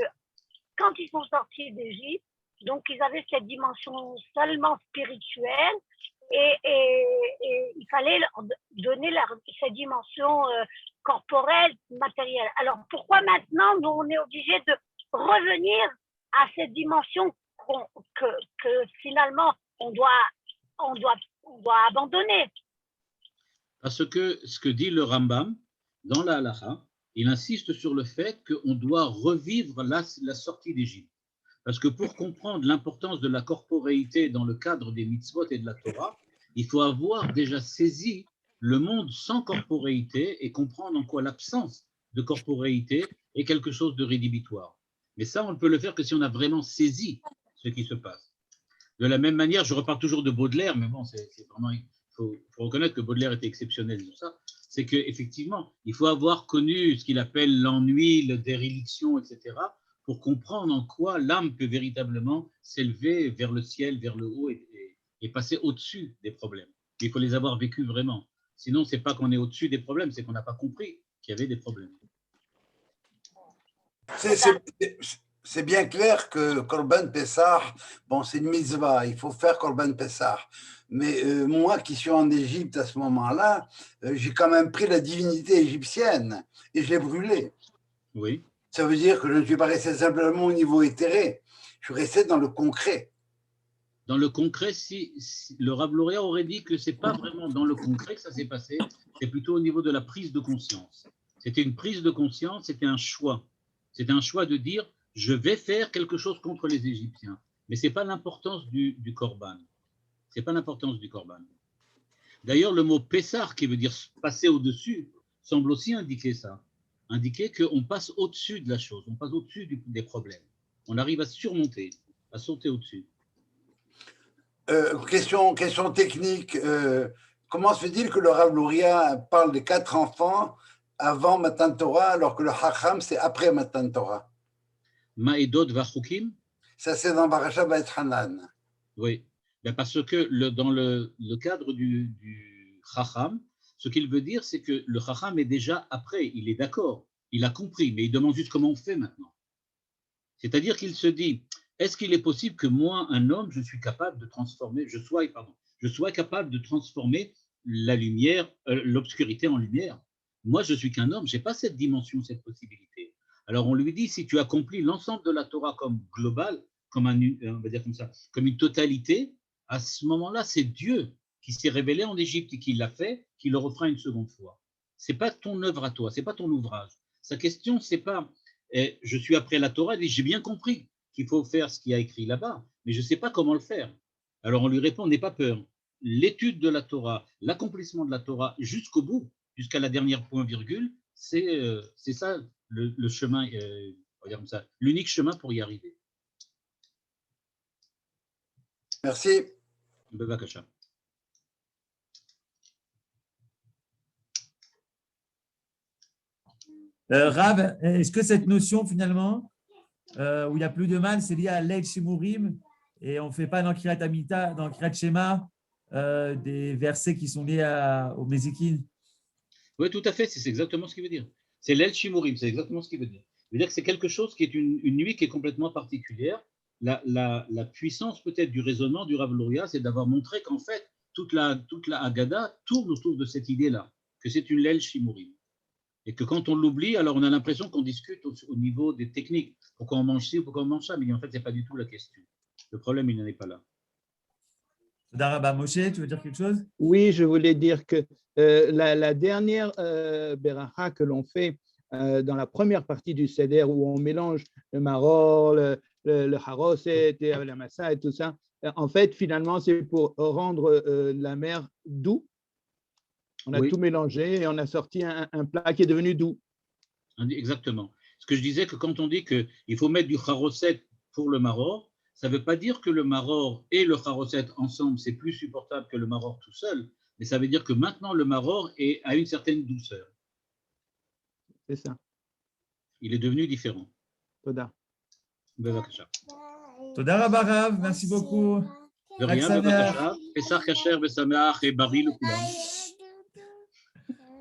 quand ils sont sortis d'Égypte, donc ils avaient cette dimension seulement spirituelle et il fallait leur donner cette dimension corporelle, matérielle. Alors pourquoi maintenant nous on est obligé de revenir à cette dimension que finalement on doit abandonner? Parce que ce que dit le Rambam dans la Halacha, il insiste sur le fait qu'on doit revivre la sortie d'Égypte. Parce que pour comprendre l'importance de la corporéité dans le cadre des mitzvot et de la Torah, il faut avoir déjà saisi le monde sans corporéité et comprendre en quoi l'absence de corporéité est quelque chose de rédhibitoire. Mais ça, on ne peut le faire que si on a vraiment saisi ce qui se passe. De la même manière, je reparle toujours de Baudelaire, mais bon, c'est vraiment, il faut reconnaître que Baudelaire était exceptionnel dans ça. C'est qu'effectivement, il faut avoir connu ce qu'il appelle l'ennui, la déréliction, etc., pour comprendre en quoi l'âme peut véritablement s'élever vers le ciel, vers le haut et passer au-dessus des problèmes. Il faut les avoir vécus vraiment. Sinon, ce n'est pas qu'on est au-dessus des problèmes, c'est qu'on n'a pas compris qu'il y avait des problèmes. C'est bien clair que Korban Pessah, bon, c'est une mitzvah, il faut faire Korban Pessah. Mais moi qui suis en Égypte à ce moment-là, j'ai quand même pris la divinité égyptienne et je l'ai brûlée. Oui. Ça veut dire que je ne suis pas resté simplement au niveau éthéré, je suis resté dans le concret. Dans le concret, si le Rav Luria aurait dit que ce n'est pas vraiment dans le concret que ça s'est passé, c'est plutôt au niveau de la prise de conscience. C'était une prise de conscience, c'était un choix. C'était un choix de dire, je vais faire quelque chose contre les Égyptiens. Mais ce n'est pas l'importance du Korban. Ce n'est pas l'importance du Korban. D'ailleurs, le mot Pessar, qui veut dire passer au-dessus, semble aussi indiquer ça. Indiquer qu'on passe au-dessus de la chose, on passe au-dessus des problèmes. On arrive à surmonter, à sauter au-dessus. Question technique. Comment se fait-il que le Rav Luria parle des 4 enfants avant Matan Torah, alors que le Hacham, c'est après Matan Torah? Ma'edot vachukim, Ça, c'est dans Parashat Beit Hanan. Oui, ben parce que dans le cadre du Chacham, ce qu'il veut dire, c'est que le Chacham est déjà après, il est d'accord, il a compris, mais il demande juste comment on fait maintenant. C'est-à-dire qu'il se dit, est-ce qu'il est possible que moi, un homme, je suis capable de transformer, je sois capable de transformer la lumière, l'obscurité en lumière? Moi, je suis qu'un homme, je n'ai pas cette dimension, cette possibilité. Alors on lui dit, si tu accomplis l'ensemble de la Torah comme global, comme on va dire comme ça, comme une totalité, à ce moment-là, c'est Dieu qui s'est révélé en Égypte et qui l'a fait, qui le refera une seconde fois. C'est pas ton œuvre à toi, c'est pas ton ouvrage. Sa question, c'est pas je suis après la Torah, il dit j'ai bien compris qu'il faut faire ce qu'il y a écrit là-bas, mais je ne sais pas comment le faire. Alors on lui répond, n'aie pas peur. L'étude de la Torah, l'accomplissement de la Torah jusqu'au bout, jusqu'à la dernière point virgule, c'est ça le chemin, on va dire comme ça, l'unique chemin pour y arriver. Merci. Bevakasha. Rav, est-ce que cette notion finalement, où il n'y a plus de mal, c'est lié à l'Eid Shimurim et on ne fait pas dans Kirat Amita, dans Kirat Shema, des versets qui sont liés au Mezikin? Oui, tout à fait, c'est exactement ce qu'il veut dire. C'est l'El Shimurim, c'est exactement ce qu'il veut dire. Il veut dire que c'est quelque chose qui est une nuit qui est complètement particulière. La puissance peut-être du raisonnement du Rav Luria, c'est d'avoir montré qu'en fait, toute la Haggadah tourne autour de cette idée-là, que c'est une l'El Shimurim. Et que quand on l'oublie, alors on a l'impression qu'on discute au niveau des techniques. Pourquoi on mange ci ou pourquoi on mange ça? Mais en fait, ce n'est pas du tout la question. Le problème, il n'en est pas là. Daraba Moshe, tu veux dire quelque chose? Oui, je voulais dire que la dernière beracha que l'on fait dans la première partie du Seder, où on mélange le maror, le haroset, la massa et tout ça, en fait, finalement, c'est pour rendre la mer doux. On a tout mélangé et on a sorti un plat qui est devenu doux. Exactement. Ce que je disais, que quand on dit qu'il faut mettre du haroset pour le maror, ça ne veut pas dire que le maror et le haroset ensemble, c'est plus supportable que le maror tout seul, mais ça veut dire que maintenant, le maror a une certaine douceur. C'est ça. Il est devenu différent. Toda. Bevakasha. Toda Rabba Rav, merci beaucoup. De rien, Bevakasha. Pesach Kasher Besameach et Bari le Kulam.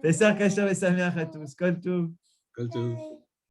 Pesach Kasher Besameach à tous. Kol Tov. Kol Tov.